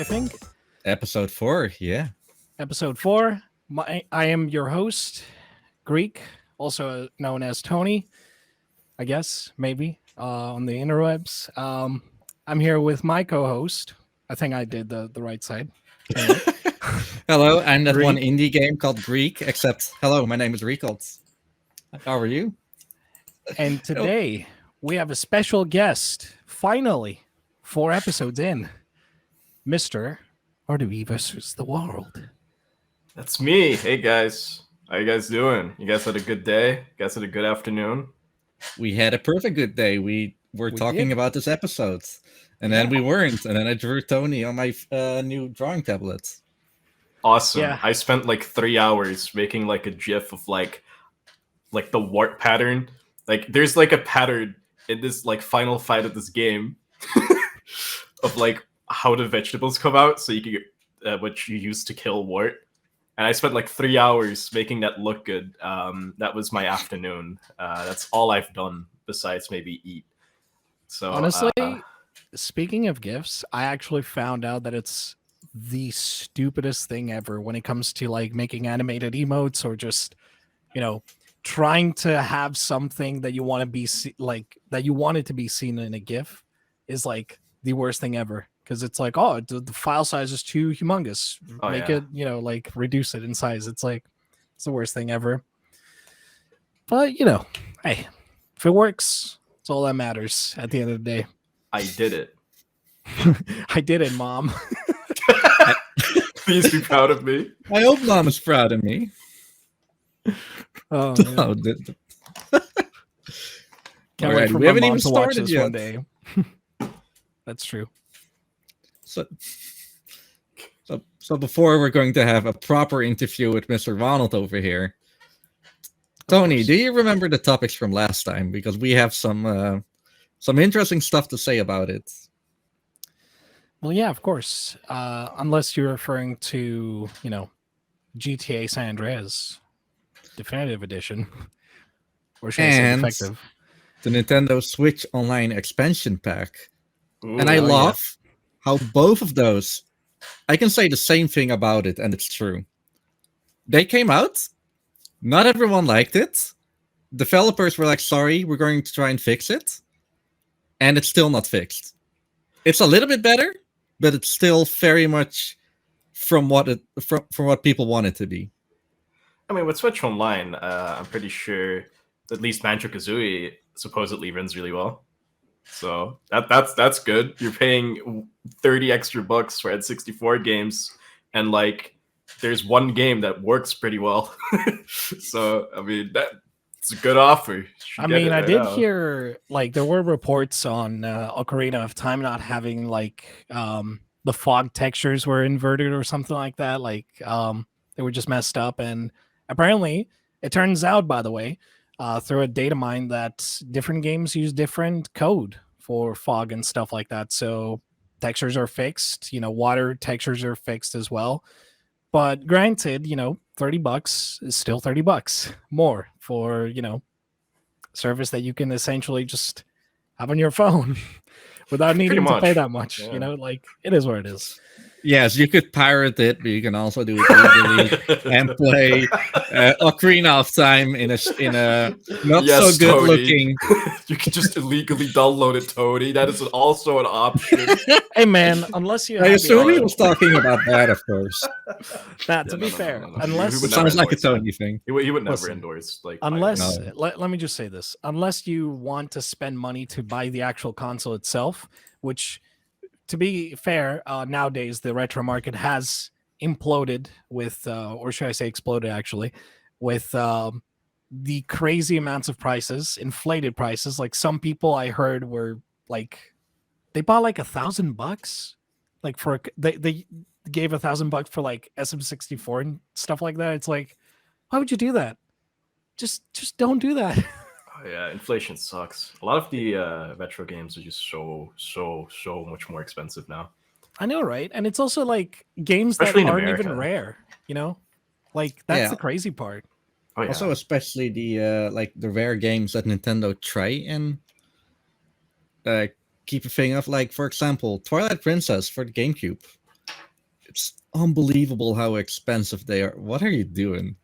I think. Episode 4, yeah. Episode 4. I am your host, Greek, also known as Tony, I guess, maybe, on the interwebs. I'm here with my co-host. I think I did the right side. Anyway. Hello, I'm that one Greek. indie game called Greek, except, hello, my name is Riekelt. How are you? And today we have a special guest, finally, 4 episodes in, Mr. RDVvsTheWorld. That's me. Hey guys. How you guys doing? You guys had a good day? You guys had a good afternoon? We had a perfect good day. We were talking did. about this episode, and then we weren't, and then I drew Tony on my new drawing tablet. Awesome. Yeah. I spent like 3 hours making like a gif of like the wart pattern. Like there's like a pattern in this like final fight of this game of like how the vegetables come out so you can get what you use to kill wart. And I spent like 3 hours making that look good. That was my afternoon. That's all I've done besides maybe eat. So honestly, speaking of gifts, I actually found out that it's the stupidest thing ever when it comes to like making animated emotes or just, trying to have something that you want to be that you want it to be seen in a GIF is like the worst thing ever. Because it's like, oh, the file size is too humongous. Make it, like reduce it in size. It's like, it's the worst thing ever. But, hey, if it works, it's all that matters at the end of the day. I did it. I did it, Mom. Please be proud of me. I hope Mom is proud of me. Oh, Oh, can't All wait right, for we my haven't mom even to watch started this yet. one day. That's true. So before we're going to have a proper interview with Mr. Ronald over here, Tony, do you remember the topics from last time? Because we have some interesting stuff to say about it. Well, yeah, of course. Unless you're referring to, GTA San Andreas Definitive Edition. Or should I say And defective? the Nintendo Switch Online expansion pack. Ooh, And I oh, love how both of those, I can say the same thing about it, and it's true. They came out, not everyone liked it. Developers were like, sorry, we're going to try and fix it. And it's still not fixed. It's a little bit better, but it's still very much from what people want it to be. I mean, with Switch Online, I'm pretty sure at least Banjo-Kazooie supposedly runs really well. So that's good. You're paying 30 extra bucks for N64 games, and like there's one game that works pretty well. So I mean it's a good offer. I mean, I did hear like there were reports on Ocarina of Time not having like the fog textures were inverted or something like that. Like they were just messed up, and apparently it turns out, by the way, through a data mine, that different games use different code for fog and stuff like that. So textures are fixed, water textures are fixed as well. But granted, $30 is still $30 more for, service that you can essentially just have on your phone without needing to pay that much. Yeah. Like it is what it is. Yes, you could pirate it, but you can also do it legally and play Ocarina of Time in a not so good looking. You can just illegally download it, Tony. That is also an option. Hey man, unless you I have assume he was talking about that, of course. to be fair, unless It sounds like a Tony thing. He would never Listen, endorse like unless No. let me just say this, unless you want to spend money to buy the actual console itself, which to be fair, nowadays the retro market has imploded with or should I say exploded actually with the crazy amounts of prices, inflated prices. Like some people I heard were like they bought like $1,000 like for they gave $1,000 for like SM64 and stuff like that. It's like, why would you do that? Just don't do that. Oh, yeah, inflation sucks. A lot of the retro games are just so much more expensive now. I know, right? And it's also like games Especially in that aren't America. even rare, Like that's the crazy part. Oh, yeah. Also, especially the rare games that Nintendo try and keep a thing of, like, for example, Twilight Princess for the GameCube. unbelievable how expensive they are. What are you doing?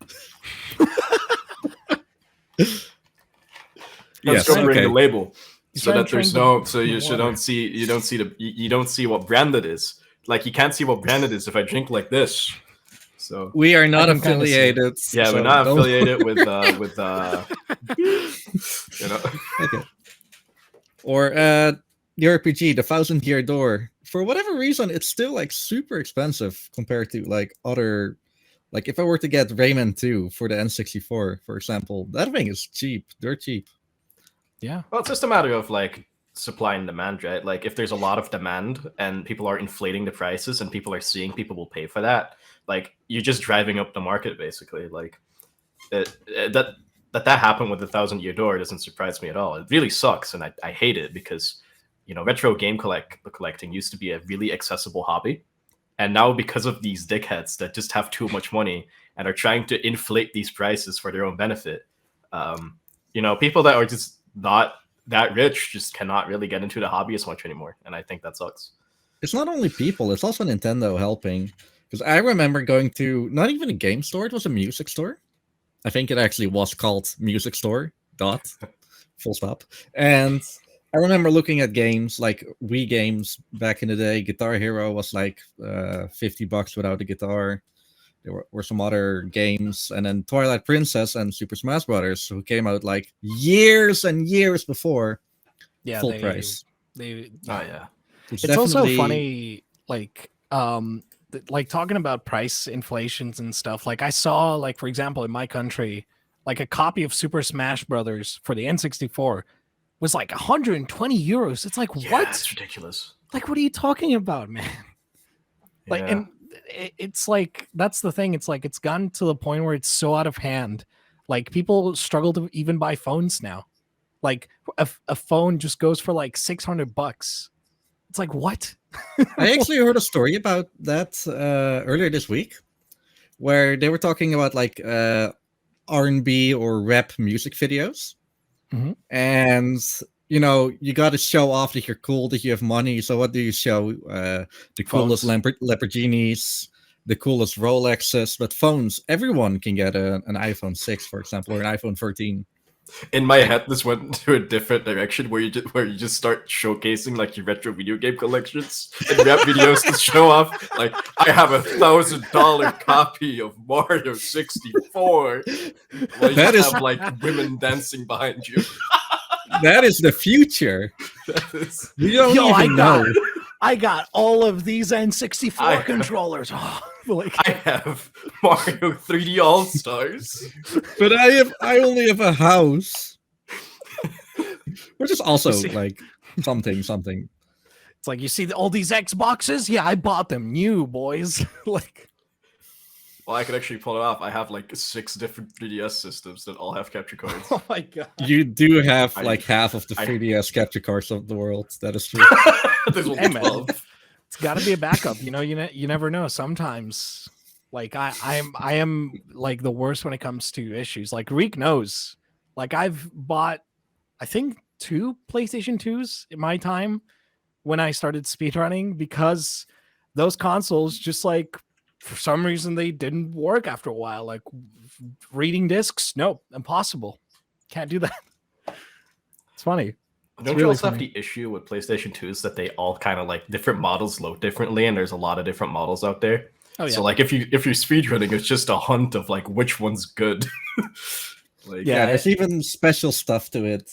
Yes, covering the label, so trying that to there's train no, the- so the you water. don't see what brand it is. Like you can't see what brand it is if I drink like this. So We are not can kinda see it. affiliated. yeah, so we're not don't- affiliated with you know. Okay. Or the RPG, the 1,000-Year Door. For whatever reason, it's still like super expensive compared to like other. Like if I were to get Rayman 2 for the N64, for example, that thing is cheap. They're cheap. Yeah. Well, it's just a matter of like supply and demand, right? Like if there's a lot of demand and people are inflating the prices and people are seeing people will pay for that, like you're just driving up the market basically. Like that happened with the 1,000-Year Door doesn't surprise me at all. It really sucks, and I hate it because retro game collecting used to be a really accessible hobby, and now because of these dickheads that just have too much money and are trying to inflate these prices for their own benefit, people that are just not that rich just cannot really get into the hobby as much anymore, and I think that sucks. It's not only people; it's also Nintendo helping. Because I remember going to not even a game store; it was a music store. I think it actually was called Music Store. Full stop. And I remember looking at games like Wii games back in the day. Guitar Hero was like $50 without the guitar. There were some other games, and then Twilight Princess and Super Smash Brothers, who came out like years and years before full price. They Oh yeah. it's also funny, like like talking about price inflations and stuff. Like I saw, like for example, in my country, like a copy of Super Smash Brothers for the N64 was like 120 euros. It's like, Yeah, what? it's ridiculous. Like, what are you talking about, man? Like, Yeah. and it's like, that's the thing. It's like, it's gotten to the point where it's so out of hand. Like, people struggle to even buy phones now. Like, a phone just goes for like $600. It's like, what? I actually heard a story about that earlier this week, where they were talking about like R&B or rap music videos, Mhm. and you got to show off that you're cool, that you have money. So what do you show? The coolest Phones. Lamborghinis, the coolest Rolexes, but phones. Everyone can get an iPhone 6, for example, or an iPhone 13. In my head, this went to a different direction where you just start showcasing like your retro video game collections and rap videos to show off. Like, I have $1,000 copy of Mario 64. Like, That you is- have like women dancing behind you. That is the future. That is- You don't Yo, even know. I got all of these N64 I- controllers. Like, I have Mario 3D All Stars. But I only have a house. Which is also You see- like something. it's like, you see all these Xboxes? Yeah, I bought them new, boys. Like, Well, I could actually pull it off. I have like 6 different 3DS systems that all have capture cards. oh my god. You do have I- like half of the I- 3DS capture cards of the world. That is true. There's only Hey, man. 12. It's got to be a backup. You never know. Sometimes, like I am like the worst when it comes to issues. Like Reek knows. Like I've bought, I think 2 PlayStation 2s in my time when I started speedrunning, because those consoles just like for some reason they didn't work after a while. Like reading discs, nope, impossible. Can't do that. It's funny. Don't you really also have funny. the issue with PlayStation 2s that they all kind of like different models load differently, and there's a lot of different models out there. Oh yeah. So like if you're speedrunning, it's just a hunt of like which one's good. Like Yeah, There's even special stuff to it.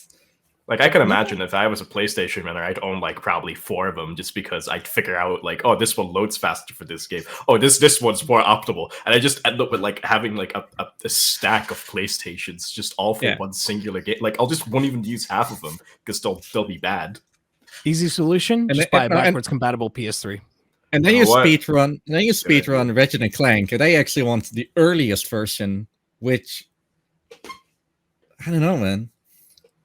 like I can imagine if I was a PlayStation runner, I'd own like probably 4 of them just because I'd figure out like, oh, this one loads faster for this game. Oh, this one's more optimal, and I just end up with like having like a stack of PlayStations just all for Yeah. one singular game. Like I'll just won't even use half of them because they'll be bad. Easy solution, And just then- buy a and- backwards compatible PS3. And then You you know what? speedrun Ratchet and Clank, and they actually want the earliest version, which I don't know, man.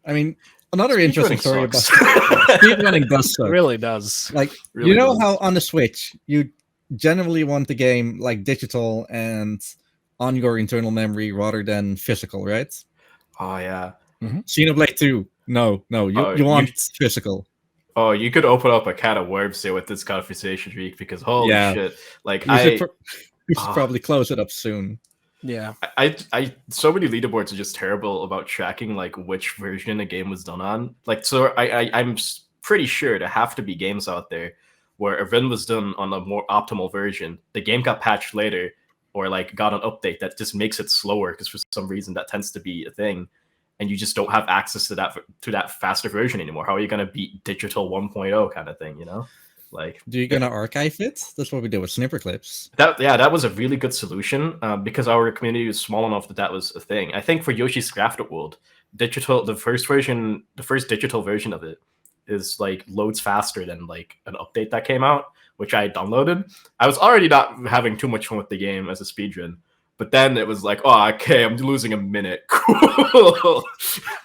I mean, another interesting story about speedrunning does It suck. really does. Like, Really you know does. how on the Switch you generally want the game like digital and on your internal memory rather than physical, right? Oh yeah. Xenoblade 2, no, you Oh, you want physical. Oh, you could open up a can of worms here with this conversation, Reek, because holy shit! Like we should probably close it up soon. Yeah, so many leaderboards are just terrible about tracking like which version a game was done on. Like, so I'm pretty sure there have to be games out there where a run was done on a more optimal version. The game got patched later, or like got an update that just makes it slower because for some reason that tends to be a thing. And you just don't have access to that faster version anymore. How are you going to beat digital 1.0 kind of thing, you know? Like, do you gonna archive it? That's what we did with snipper clips. That was a really good solution because our community was small enough that was a thing. I think for Yoshi's Crafted World, the first digital version of it is like loads faster than like an update that came out, which I downloaded. I was already not having too much fun with the game as a speedrun. But then it was like, oh, okay, I'm losing a minute. Cool.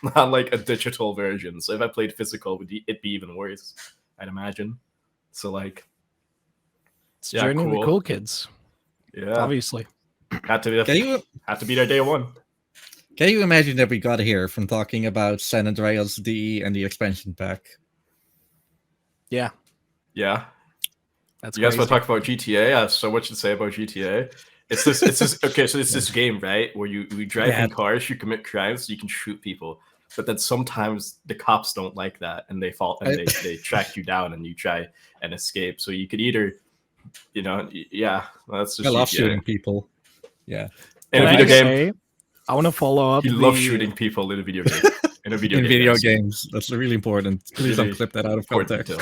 Not like a digital version. So if I played physical, it'd be even worse, I'd imagine. So like, it's journey the cool kids. Yeah, obviously. Had to be there day one. Can you imagine that we got here from talking about San Andreas DE and the expansion pack? Yeah. Yeah. That's you guys want to talk about GTA? I have so much to say about GTA. It's this okay, so it's this game, right, where you drive in cars, you commit crimes, so you can shoot people. But then sometimes the cops don't like that, and they they track you down, and you try and escape. So you could either, that's just I love GTA. shooting people. Yeah. In a video game, I want to follow up. You love shooting people in a video game. In video games, that's really important. Please don't clip that out of context.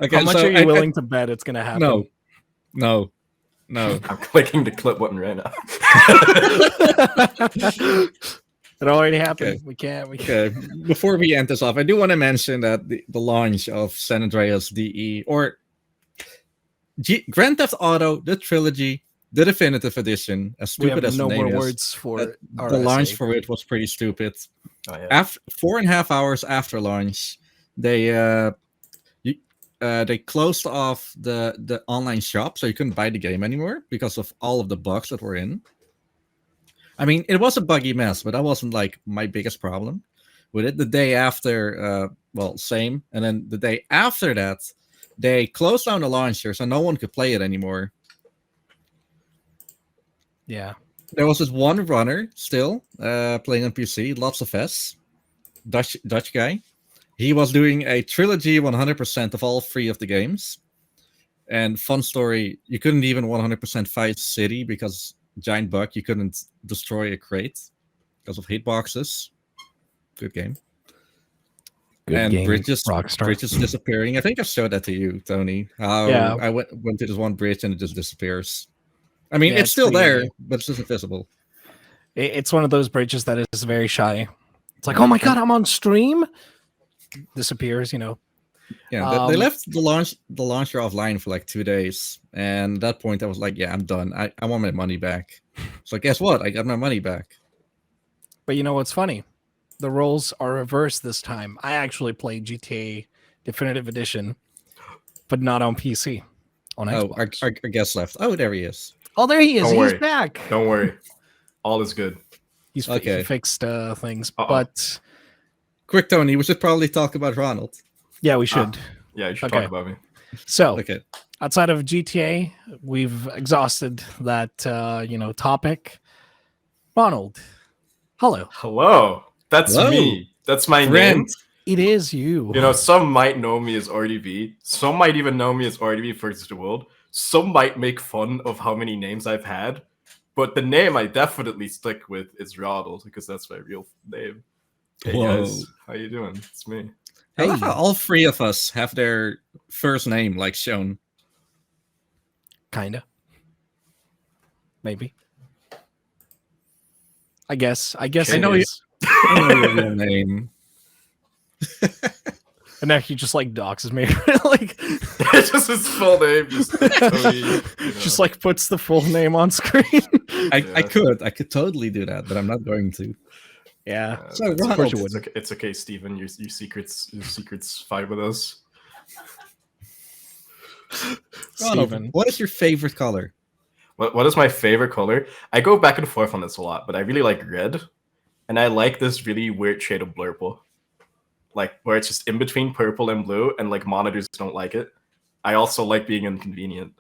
Okay, how much are you willing to bet it's going to happen? No. I'm clicking the clip button right now. It already happened. Okay. We can't. Okay. Before we end this off, I do want to mention that the launch of San Andreas DE or Grand Theft Auto, the trilogy, the definitive edition, as stupid as the name is, words for the launch for it was pretty stupid. Oh, yeah. After 4.5 hours after launch, they closed off the online shop, so you couldn't buy the game anymore because of all of the bugs that were in. I mean, it was a buggy mess, but that wasn't like my biggest problem with it. The day after, same. And then the day after that, they closed down the launcher, so no one could play it anymore. Yeah. There was this one runner still playing on PC, lots of S, Dutch guy. He was doing a trilogy 100% of all 3 of the games. And fun story, you couldn't even 100% fight City because giant bug, you couldn't destroy a crate because of hitboxes. Good game. Bridges disappearing. I think I showed that to you, Tony. How I went to this one bridge and it just disappears. I mean, it's still there, but it's just invisible. It's one of those bridges that is very shy. It's like, oh my god, I'm on stream. Disappears, Yeah, they left the launcher offline for like 2 days, and at that point I was like, yeah, I'm done. I want my money back. So guess what? I got my money back. But you know what's funny? The roles are reversed this time. I actually played GTA Definitive Edition, but not on PC. On Xbox. Our guest left. Oh, there he is. Oh, there he is. He's back. Don't worry. All is good. He fixed things. Uh-oh. But quick, Tony, we should probably talk about Ronald. Yeah, we should. Yeah, you should talk about me. So, outside of GTA, we've exhausted that topic. Ronald, hello. Hello. That's me. That's my name. It is you. Some might know me as RDV. Some might even know me as RDVvsTheWorld. Some might make fun of how many names I've had. But the name I definitely stick with is Ronald because that's my real name. Hey guys, how you doing? It's me. I love how all 3 of us have their first name like shown. Kinda. Maybe. I guess. I know your real name. And now he just like doxes me. Like it's just his full name. Just like puts the full name on screen. I could totally do that, but I'm not going to. Yeah. So Ronald, it's okay, Steven. Your secret's fine with us. Ronald, what is your favorite color? What is my favorite color? I go back and forth on this a lot, but I really like red, and I like this really weird shade of blurple. like where it's just in between purple and blue, and like monitors don't like it. I also like being inconvenient.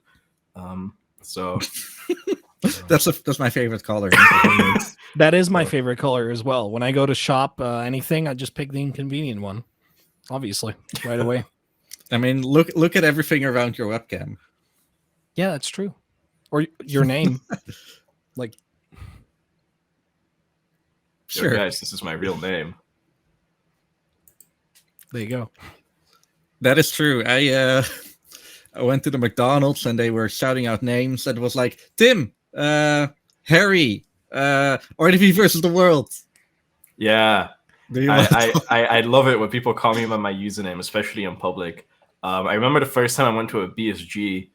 So that's my favorite color. That is my favorite color as well. When I go to shop anything, I just pick the inconvenient one. Obviously, right away. I mean, look at everything around your webcam. Yeah, that's true. Or your name. Like, sure, yo, guys, this is my real name. There you go. That is true. I went to the McDonald's and they were shouting out names. And it was like Tim, Harry, RDVvsTheWorld. Yeah, I love it when people call me by my username, especially in public. I remember the first time I went to a BSG.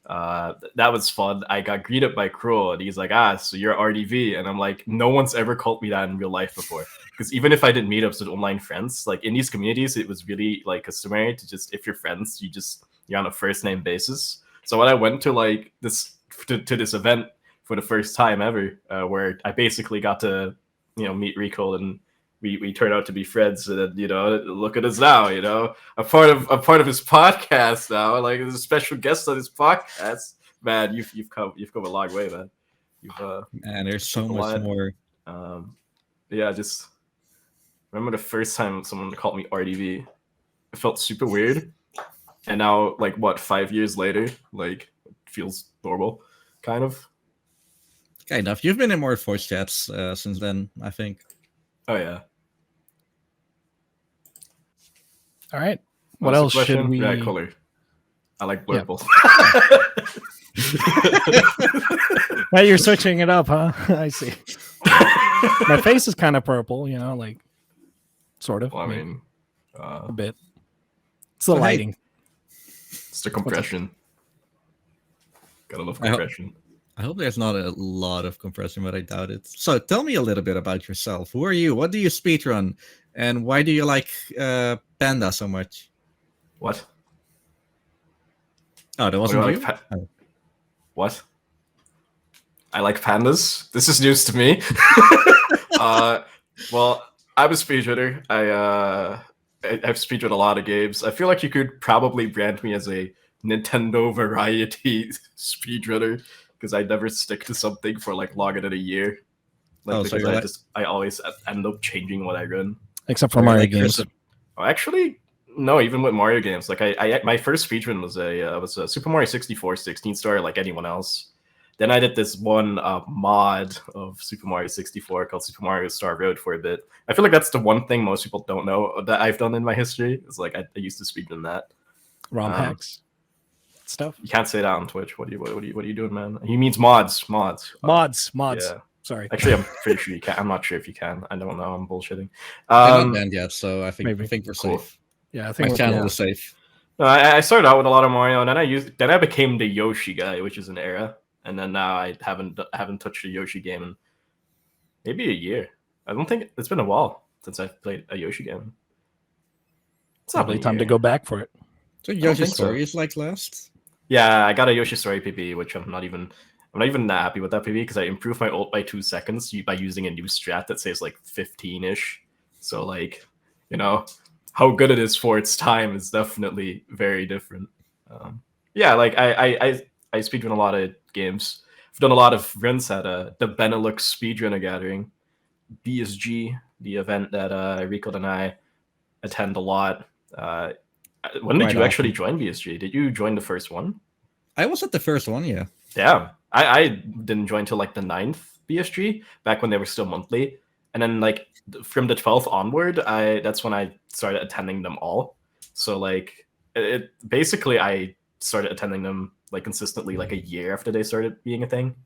That was fun. I got greeted by Cruel, and he's like, so you're RDV, and I'm like, no one's ever called me that in real life before. Because even if I did meetups with online friends, like in these communities, it was really like customary to just, if you're friends, you're on a first name basis. So when I went to like this to this event for the first time ever, where I basically got to meet Riekelt, and we turned out to be friends, and look at us now, I'm part of his podcast now, like as a special guest on his podcast. Man, you've come a long way, man. Man, there's so much more. Yeah, just remember the first time someone called me RDV, it felt super weird, and now like 5 years later, like it feels normal, kind of. Kind of. You've been in more voice chats since then, I think. Oh yeah. All right. What else should we? Yeah, color. I like purple. Now you're switching it up, huh? I see. My face is kind of purple, like sort of. Well, I mean, a bit. It's the lighting. It's the compression. Gotta love compression. I hope there's not a lot of compression, but I doubt it. So tell me a little bit about yourself. Who are you? What do you speedrun? And why do you like Panda so much? What? Oh, that wasn't you? What? I like pandas? This is news to me. Well, I'm a speedrunner. I've speedrun a lot of games. I feel like you could probably brand me as a Nintendo variety speedrunner, because I never stick to something for like longer than a year. Because I always end up changing what I run. Except for Mario games. Oh, actually, no. Even with Mario games, like I my first speedrun was a Super Mario 64 16-star, like anyone else. Then I did this one mod of Super Mario 64 called Super Mario Star Road for a bit. I feel like that's the one thing most people don't know that I've done in my history. It's like I used to speedrun that. ROM hacks stuff. You can't say that on Twitch. What are you doing, man? He means mods. Mods. Yeah. Sorry. Actually, I'm pretty sure you can. I'm not sure if you can. I don't know. I'm bullshitting. I'm not banned yet, so I think we're cool. safe. Yeah, I think my channel is safe. No, I started out with a lot of Mario, and then I became the Yoshi guy, which is an era, and then now I haven't touched a Yoshi game in maybe a year. I don't think it's been a while since I've played a Yoshi game. It's probably time to go back for it. So Yoshi Story is like last. Yeah, I got a Yoshi Story PB, which I'm not even that happy with that PB, because I improved my ult by 2 seconds by using a new strat that saves like 15-ish. So like, how good it is for its time is definitely very different. Yeah, like I speedrun a lot of games. I've done a lot of runs at the Benelux Speedrunner Gathering, BSG, the event that Riekelt and I attend a lot. When did you actually join BSG? Did you join the first one? I was at the first one, yeah. Yeah, I didn't join till like the 9th BSG, back when they were still monthly. And then like from the 12th onward, that's when I started attending them all. So like basically I started attending them like consistently like a year after they started being a thing.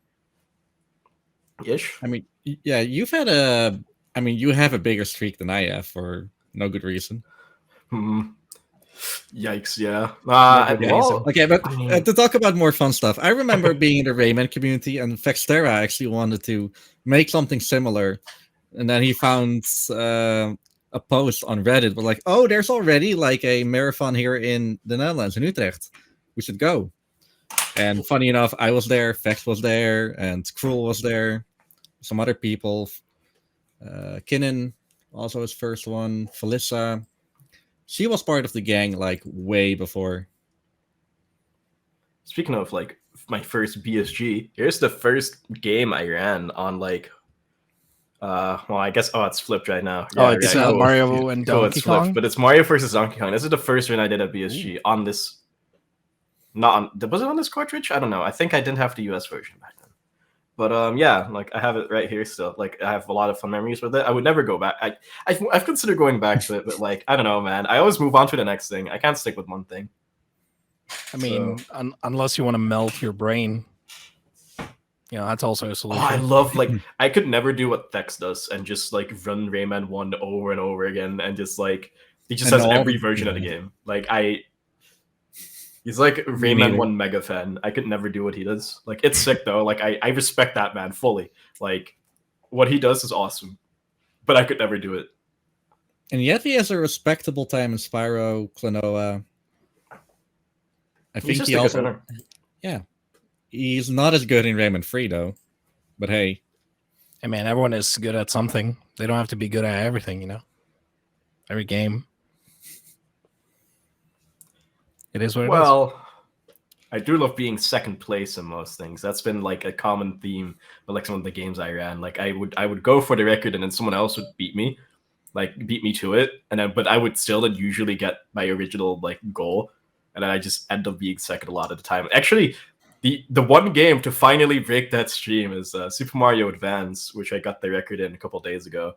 Ish. I mean, yeah, you have a bigger streak than I have for no good reason. Yikes, yeah. Okay, but to talk about more fun stuff, I remember being in the Rayman community, and Vextera actually wanted to make something similar, and then he found a post on Reddit, but like, oh, there's already like a marathon here in the Netherlands, in Utrecht. We should go. And funny enough, I was there, Vex was there, and Cruel was there, some other people. Kinnan, also his first one, Felissa. She was part of the gang like way before. Speaking of like my first BSG, here's the first game I ran on like well, I guess it's flipped right now. Oh, it's cool. Mario and Cool, Donkey it's flipped, Kong. but it's Mario versus Donkey Kong. This is the first run I did at BSG on this. Not on, was it on this cartridge? I don't know. I think I didn't have the US version back then. But yeah, like I have it right here still. Like I have a lot of fun memories with it. I would never go back. I've considered going back to it, but like I don't know, man. I always move on to the next thing. I can't stick with one thing. I mean, unless you want to melt your brain, that's also a solution. I love like I could never do what Thex does and just like run Rayman 1 over and over again and just like he just has every version of the game. Like he's like Rayman 1 mega fan. I could never do what he does. Like it's sick though. Like I respect that man fully. Like what he does is awesome, but I could never do it. And yet he has a respectable time in Spyro, Klonoa. I think he also, he's not as good in Rayman 3 though. But hey, man, everyone is good at something. They don't have to be good at everything, Every game. It is what it is. Well, I do love being second place in most things. That's been like a common theme with like some of the games I ran. Like I would go for the record and then someone else would beat me to it, and then but I would still then usually get my original like goal, and then I just end up being second a lot of the time. Actually, the one game to finally break that stream is Super Mario Advance, which I got the record in a couple days ago.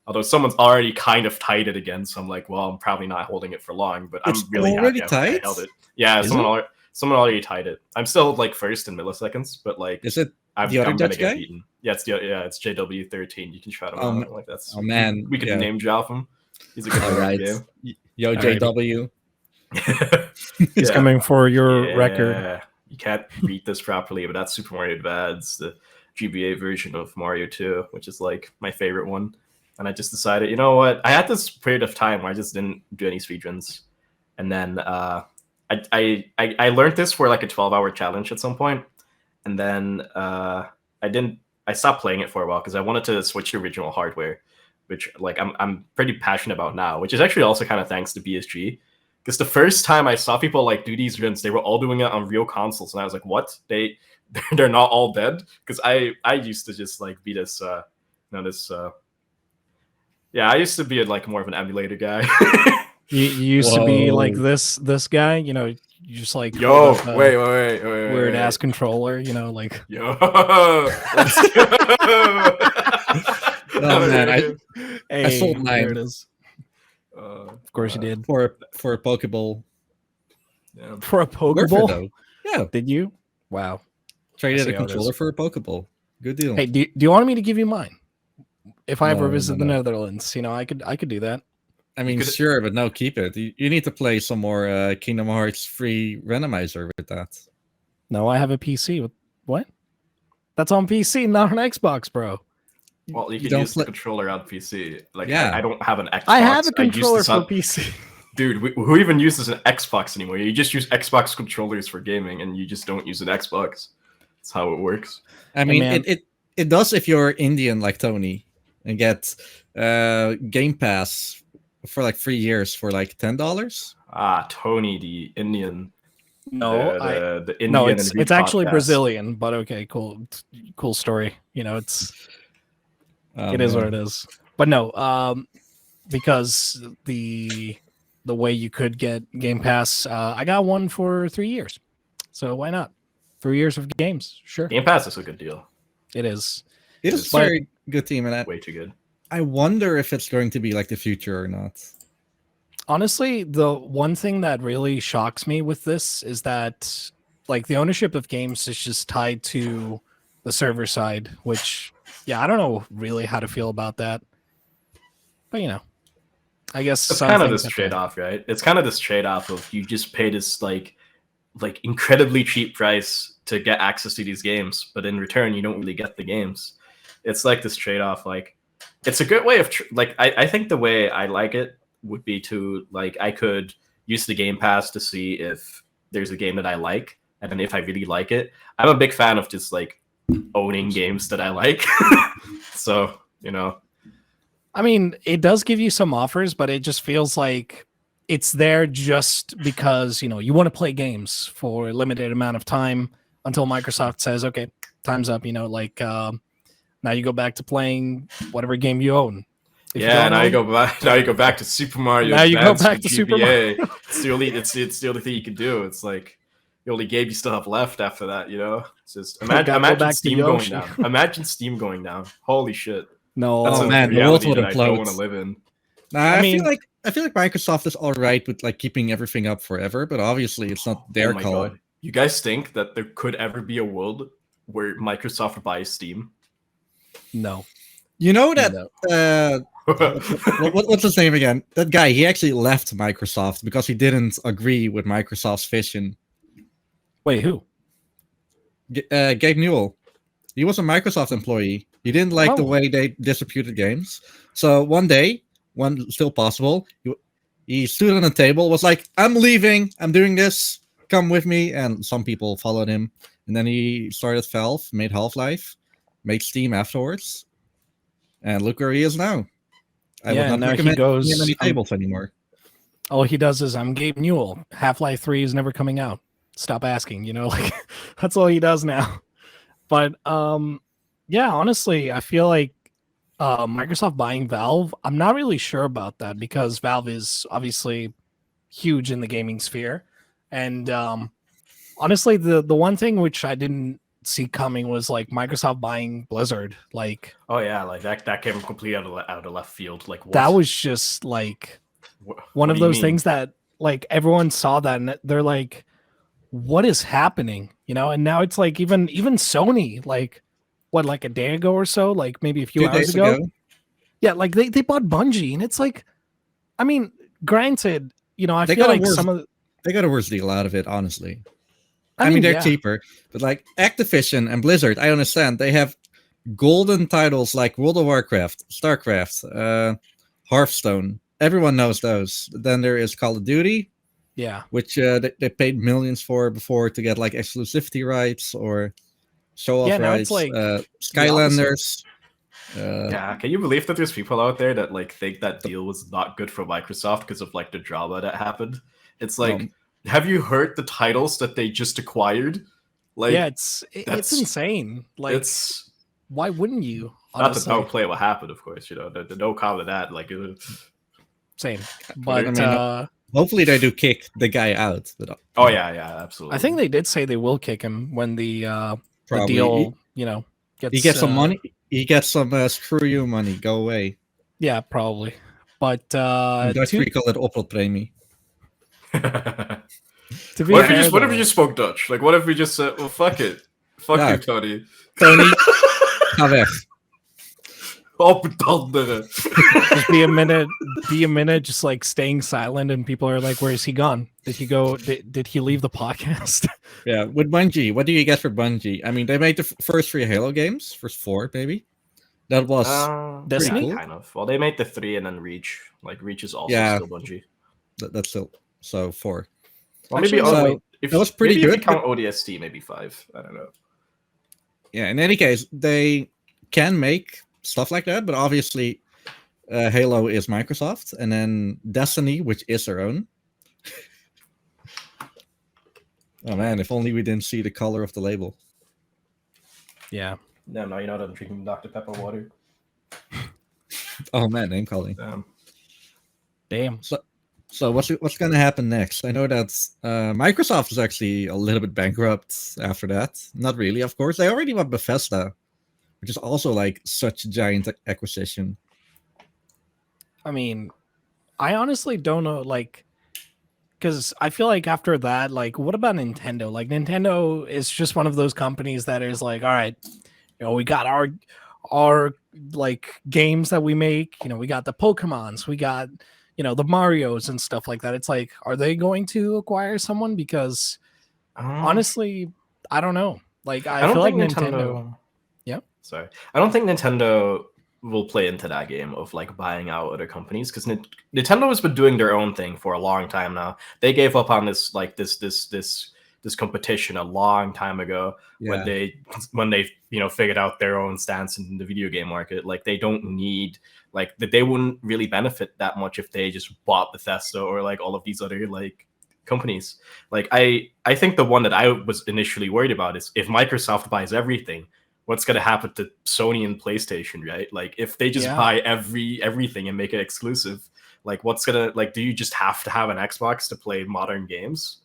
Although someone's already kind of tied it again, so I'm like, well, I'm probably not holding it for long. But I'm really happy I held it. Yeah, someone already tied it. I'm still like first in milliseconds, but like, is it I'm the other gonna Dutch get guy? beaten. Yeah, it's JW13. You can shout him out. Like that's. Oh man, we could name drop him. He's a good game. Yo, JW. He's coming for your record. You can't read this properly, but that's Super Mario Advance, the GBA version of Mario 2, which is like my favorite one. And I just decided, you know what? I had this period of time where I just didn't do any speedruns. And then I learned this for like a 12-hour challenge at some point. And then I stopped playing it for a while because I wanted to switch to original hardware, which like I'm pretty passionate about now, which is actually also kind of thanks to BSG. Because the first time I saw people like do these runs, they were all doing it on real consoles. And I was like, what? They're not all dead? Because I used to just like be this I used to be like more of an emulator guy. You used to be like this guy, you just like wait, weird ass controller, like let's go. Oh man, I sold mine. There it is. Of course you did for a Pokeball. Yeah. For a Pokeball, though. Yeah, did you? Wow, traded a controller for a Pokeball. Good deal. Hey, do you want me to give you mine? If I ever visit the Netherlands, I could do that. I mean, sure, but no, keep it. You need to play some more Kingdom Hearts free randomizer with that. No, I have a PC with what? That's on PC, not on Xbox, bro. Well, you can use the controller on PC. Like, yeah. I don't have an Xbox. I have a controller for PC. Dude, who even uses an Xbox anymore? You just use Xbox controllers for gaming, and you just don't use an Xbox. That's how it works. I mean, it does if you're Indian like Tony and get Game Pass for like 3 years for like $10. Tony, the Indian. No, the Indian it's actually Brazilian, but okay, cool story. It is what it is. But no, because the way you could get Game Pass, I got one for 3 years, so why not? 3 years of games, sure. Game Pass is a good deal. It is. It is very good team, and way too good. I wonder if it's going to be like the future or not. Honestly, the one thing that really shocks me with this is that like the ownership of games is just tied to the server side, which I don't know really how to feel about that. But I guess it's kind of this trade-off, right? It's kind of this trade-off of you just pay this like incredibly cheap price to get access to these games, but in return you don't really get the games. It's like this trade-off. Like it's a good way of I think the way I like it would be to like I could use the Game Pass to see if there's a game that I like, and then if I really like it, I'm a big fan of just like owning games that I like. So I mean, it does give you some offers, but it just feels like it's there just because, you want to play games for a limited amount of time until Microsoft says, okay, time's up, now you go back to playing whatever game you own. If yeah, now you go back. Now you go back to Super Mario. Now you go Advance back or to GBA. Super Mario. It's the only thing you can do. It's like the only game you still have left after that. It's just imagine Steam going down. Imagine Steam going down. Holy shit! No, That's a man, the world reality would that I don't implode. want to live in. Nah, I feel like Microsoft is all right with like keeping everything up forever, but obviously it's not their call. God. You guys think that there could ever be a world where Microsoft buys Steam? No. You know that what's his name again? That guy, he actually left Microsoft because he didn't agree with Microsoft's vision. Wait, who? Gabe Newell. He was a Microsoft employee. He didn't like the way they distributed games. So one day, when still possible, he stood on a table, was like, I'm leaving, I'm doing this, come with me. And some people followed him. And then he started Valve, made Half-Life, made Steam afterwards. And look where he is now. I would not recommend him any tables anymore. All he does is, I'm Gabe Newell. Half-Life 3 is never coming out. Stop asking, like that's all he does now. But yeah, honestly, I feel like Microsoft buying Valve, I'm not really sure about that because Valve is obviously huge in the gaming sphere. And honestly, the one thing which I didn't see coming was like Microsoft buying Blizzard. Like, oh yeah, like that came completely out of left field. Like what? That was just like one of those things that like everyone saw that and they're like, what is happening? And now it's like even Sony, like what, like a day ago or so, like maybe a few hours ago. Yeah, like they bought Bungie, and it's like, I mean, granted, I feel like they got a worse deal out of it, honestly. I mean they're cheaper, but like Activision and Blizzard, I understand they have golden titles like World of Warcraft, StarCraft, Hearthstone. Everyone knows those. Then there is Call of Duty. Yeah, which they paid millions for before to get like exclusivity rights or show off rights. It's like Skylanders. Yeah, can you believe that there's people out there that like think that deal was not good for Microsoft because of like the drama that happened? It's like, have you heard the titles that they just acquired? Like, yeah, it's insane. Like, why wouldn't you? Honestly? Not to downplay what happened, of course. The no comment that like same, but hopefully they do kick the guy out. But, oh yeah, absolutely. I think they did say they will kick him when the deal, gets. He gets some money. He gets some screw you money. Go away. Yeah, probably. But Dutch we call it opelpremie. What if you just spoke Dutch? Like, what if we just said, well, fuck it, fuck you, Tony. Tony, ga weg. Just be a minute, just like staying silent, and people are like, "Where is he gone? Did he go? Did he leave the podcast?" Yeah, with Bungie, what do you get for Bungie? I mean, they made the first 3 Halo games, first 4 maybe. That was Destiny, cool. Kind of. Well, they made the 3 and then Reach. Like Reach is also still Bungie. That's still 4. Well, maybe if that was pretty good. If you count ODST, maybe 5. I don't know. Yeah. In any case, they can make stuff like that, but obviously Halo is Microsoft, and then Destiny, which is their own. Oh man, if only we didn't see the color of the label. Yeah. No, you know that I'm drinking Dr. Pepper water. Oh man, name calling. Damn. So what's gonna happen next? I know that Microsoft is actually a little bit bankrupt after that. Not really, of course. They already bought Bethesda, which is also like such a giant acquisition. I mean, I honestly don't know, like, because I feel like after that, like, what about Nintendo? Like, Nintendo is just one of those companies that is like, all right, we got our like games that we make. We got the Pokemons, we got the Marios and stuff like that. It's like, are they going to acquire someone? Because honestly, I don't know. Like, I feel like Nintendo. Yeah. Sorry, I don't think Nintendo will play into that game of like buying out other companies, because Nintendo has been doing their own thing for a long time now. They gave up on this this competition a long time ago when they figured out their own stance in the video game market. Like they don't need like that, they wouldn't really benefit that much if they just bought Bethesda or like all of these other like companies. Like I think the one that I was initially worried about is if Microsoft buys everything, what's going to happen to Sony and PlayStation, right? Like if they just buy everything and make it exclusive, like what's going to, like, do you just have to have an Xbox to play modern games?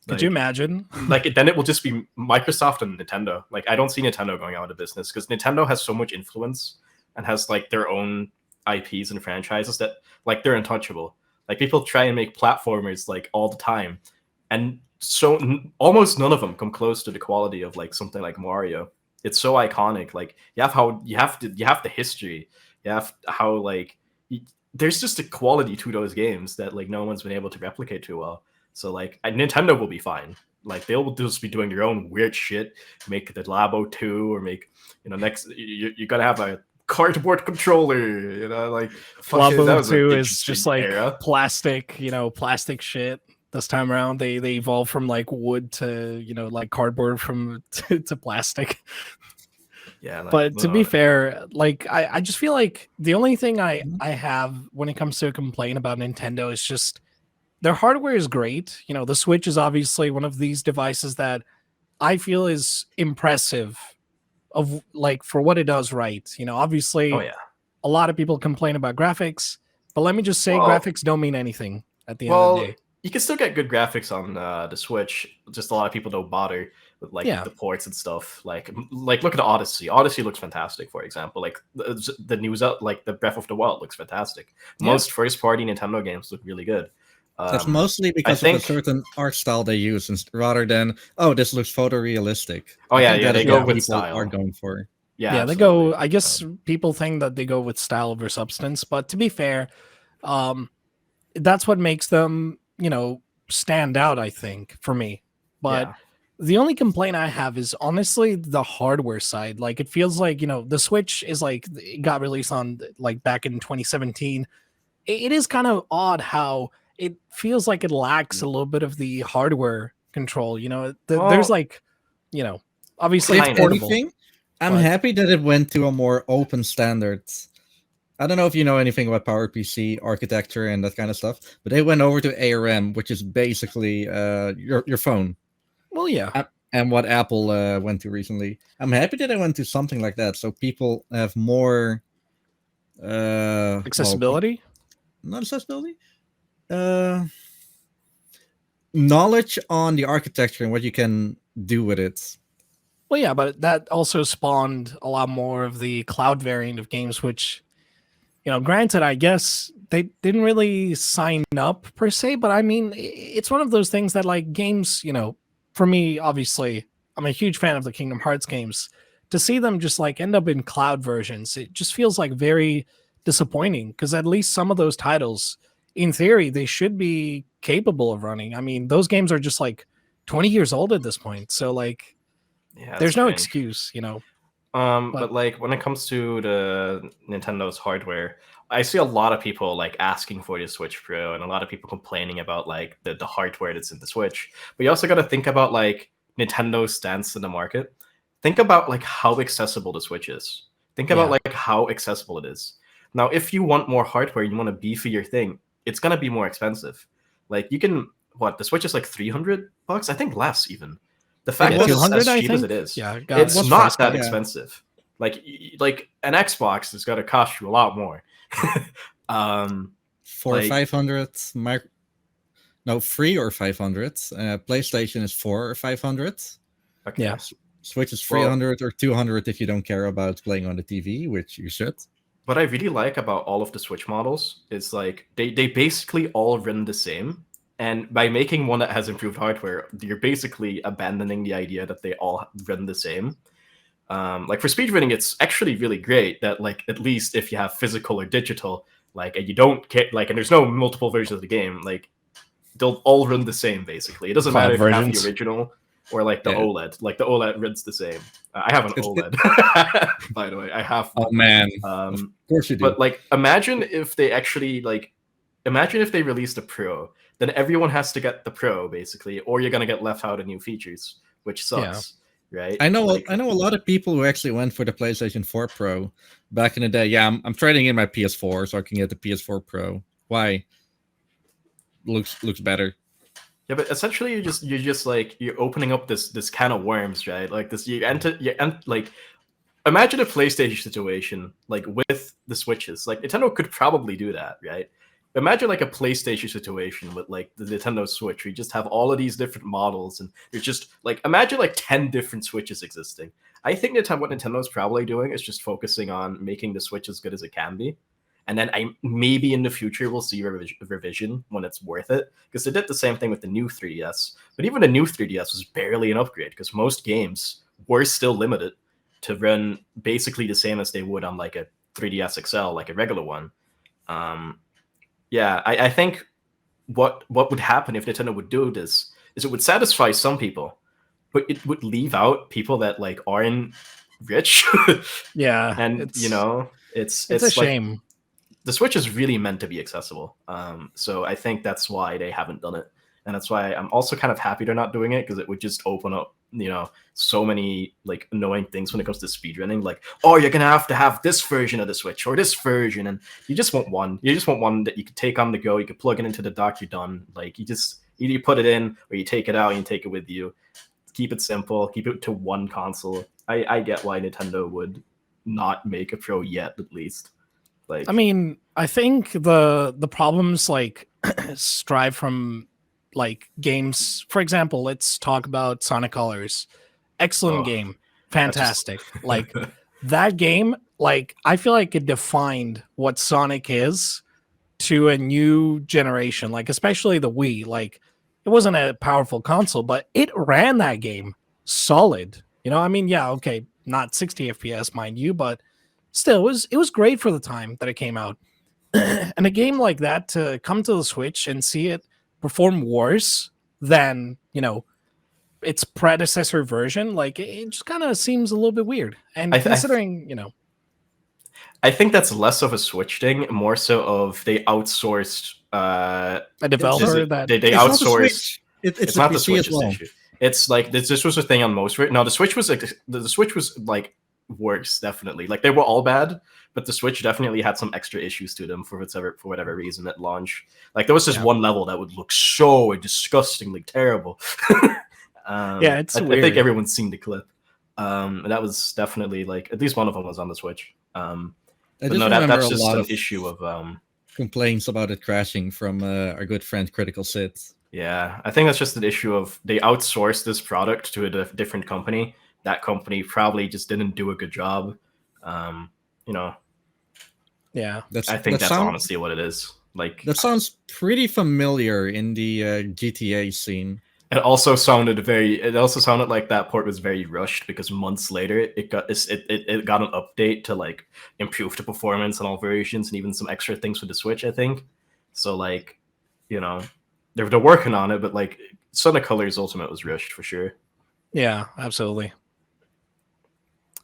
Could you imagine? Like then it will just be Microsoft and Nintendo. Like I don't see Nintendo going out of business because Nintendo has so much influence and has like their own IPs and franchises that like they're untouchable. Like people try and make platformers like all the time, and so almost none of them come close to the quality of like something like Mario. It's so iconic. Like you have the history, you have how like there's just a quality to those games that like no one's been able to replicate too well. So like Nintendo will be fine. Like they'll just be doing their own weird shit, make the Labo 2 or make, you know, next you gotta have a cardboard controller, you know, like Labo 2 is just like plastic, you know, plastic shit. This time around they evolved from like wood to, you know, like cardboard from to plastic. Yeah, like, but to be fair, like I just feel like the only thing I have when it comes to a complaint about Nintendo is just their hardware is great. You know, the Switch is obviously one of these devices that I feel is impressive of like for what it does right. You know, obviously a lot of people complain about graphics, but let me just say graphics don't mean anything at the end of the day. You can still get good graphics on the Switch. Just a lot of people don't bother with like the ports and stuff. Like look at the Odyssey. Odyssey looks fantastic, for example. Like the news out, like the Breath of the Wild looks fantastic. Most first-party Nintendo games look really good. That's mostly because of a certain art style they use, rather than this looks photorealistic. They go with style. Are going for. Yeah, they go. I guess people think that they go with style over substance, but to be fair, that's what makes them, you know, stand out, I think, for me. But the only complaint I have is honestly the hardware side. Like it feels like, you know, the Switch is like it got released on like back in 2017. It is kind of odd how it feels like it lacks a little bit of the hardware control. You know, there's like, you know, obviously it's portable. I'm happy that it went to a more open standards. I don't know if you know anything about PowerPC architecture and that kind of stuff, but they went over to ARM, which is basically your phone. Well, yeah. And what Apple went to recently. I'm happy that I went to something like that, so people have more accessibility. Not accessibility. Knowledge on the architecture and what you can do with it. Well, yeah, but that also spawned a lot more of the cloud variant of games, which, you know, granted, I guess they didn't really sign up per se, but I mean, it's one of those things that like games, you know, for me, obviously, I'm a huge fan of the Kingdom Hearts games. To see them just like end up in cloud versions, it just feels like very disappointing because at least some of those titles, in theory, they should be capable of running. I mean, those games are just like 20 years old at this point. So like, there's no excuse, you know. But like when it comes to the Nintendo's hardware, I see a lot of people like asking for the Switch Pro and a lot of people complaining about like the hardware that's in the Switch. But you also got to think about like Nintendo's stance in the market. Think about like how accessible the Switch is. Think about like how accessible it is. Now, if you want more hardware, you want to beefy your thing, it's gonna be more expensive. Like you can the Switch is like $300, I think less even. The fact that it's as cheap as it is, it's not that expensive. Like an Xbox is gonna cost you a lot more. For like, 500 free or 500. PlayStation is 400 or 500. Okay. Yeah. Switch is 300 or 200 if you don't care about playing on the TV, which you should. What I really like about all of the Switch models is like they basically all run the same. And by making one that has improved hardware, you're basically abandoning the idea that they all run the same. Like for speedrunning, it's actually really great that like at least if you have physical or digital, like and you don't care, like and there's no multiple versions of the game, like they'll all run the same basically. It doesn't matter if you have the original or like the OLED. Like the OLED runs the same. I have an OLED, by the way. I have. Oh man, of course you do. But like, imagine if they actually like, imagine if they released a Pro then everyone has to get the Pro basically, or you're gonna get left out of new features, which sucks, right? I know Like, I know a lot of people who actually went for the PlayStation 4 Pro back in the day. Yeah, I'm trading in my PS4 so I can get the PS4 Pro. Why? Looks better. yeah, but essentially you're just like you're opening up this can of worms, right? Like this, like imagine a PlayStation situation like with the Switches. Like Nintendo could probably do that, right? Imagine like a PlayStation situation with like the Nintendo Switch, where you just have all of these different models, and you're just like imagine like 10 different Switches existing. I think what Nintendo's probably doing is just focusing on making the Switch as good as it can be. And then maybe in the future we'll see revision when it's worth it, because they did the same thing with the new 3DS. But even the new 3DS was barely an upgrade, because most games were still limited to run basically the same as they would on like a 3DS XL, like a regular one. Yeah, I think what would happen if Nintendo would do this is it would satisfy some people, but it would leave out people that like aren't rich. Yeah, and you know, it's a like, shame. the Switch is really meant to be accessible. So I think that's why they haven't done it. And that's why I'm also kind of happy they're not doing it, because it would just open up, you know, so many like annoying things when it comes to speedrunning. Like, oh, you're gonna have to have this version of the Switch or this version, and you just want one. You just want one that you could take on the go. You could plug it into the dock. You're done. Like, you just either you put it in or you take it out and you take it with you. Keep it simple. Keep it to one console. I get why Nintendo would not make a Pro yet, at least. Like, I mean, I think the problems like strive from like games. For example, let's talk about Sonic Colors. Excellent game, fantastic. Like that game, like I feel like it defined what Sonic is to a new generation. Like especially the Wii. Like it wasn't a powerful console, but it ran that game solid. You know, I mean, yeah, okay, not 60 FPS, mind you, but still, it was great for the time that it came out. And a game like that to come to the Switch and see it perform worse than, you know, its predecessor version, like it just kind of seems a little bit weird. And considering, you know, I think that's less of a Switch thing, more so of they outsourced a developer that they It's not the outsourced. Switch. It's not the the PC as Switch's well. issue. It's like this was a thing on most. No, the Switch was like the Switch was like worse, definitely. Like they were all bad, but the Switch definitely had some extra issues to them for whatever reason at launch. Like there was this one level that would look so disgustingly terrible. Yeah, it's weird. I think everyone's seen the clip. And that was definitely like at least one of them was on the Switch. I But just no, remember that's a just lot an of issue of complaints about it crashing from our good friend Critical Sid. yeah, I think that's just an issue of they outsourced this product to a different company. That company probably just didn't do a good job. You know, yeah, I think that's honestly what it is. Like that sounds pretty familiar in the GTA scene. it also sounded like that port was very rushed, because months later it got an update to like improve the performance on all versions and even some extra things for the Switch, I think. So like, you know, they're working on it, but like Sonic Colors Ultimate was rushed for sure. Yeah, absolutely.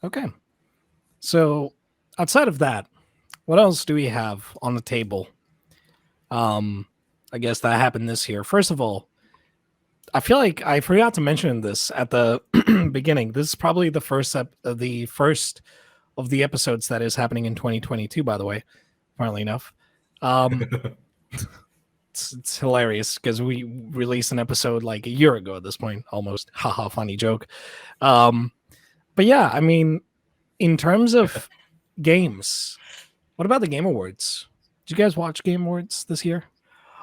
Okay. So outside of that, what else do we have on the table? I guess that happened this year. First of all, I feel like I forgot to mention this at the beginning. This is probably the first of the episodes that is happening in 2022, by the way, funnily enough. It's hilarious because we released an episode like a year ago at this point, almost. Haha, funny joke. But yeah, I mean, in terms of games, what about the Game Awards? Did you guys watch Game Awards this year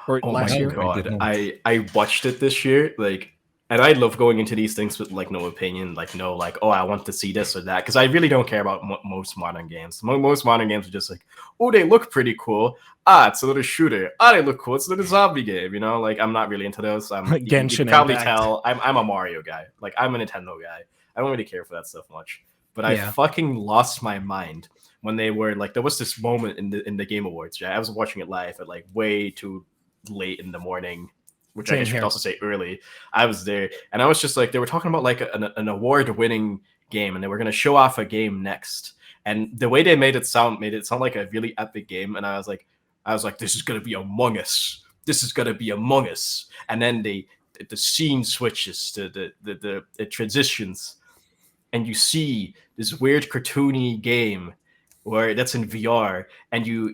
or last year? God, I watched it this year, like, and I love going into these things with like no opinion, like no, like, oh, I want to see this or that, because I really don't care about most modern games. Most modern games are just like, oh, they look pretty cool. Ah, it's a little shooter. Ah, they look cool. It's a little zombie game, you know. Like I'm not really into those. You can probably tell I'm a Mario guy. Like I'm a Nintendo guy. I don't really care for that stuff much. But I fucking lost my mind when they were like, there was this moment in the Game Awards. Right? I was watching it live at like way too late in the morning, which I guess you could also say early. I was there, and I was just like, they were talking about like an award-winning game, and they were going to show off a game next. And the way they made it sound like a really epic game. And I was like, this is going to be Among Us. this is gonna be Among Us, and then the scene switches to it transitions, and you see this weird cartoony game where that's in VR, and you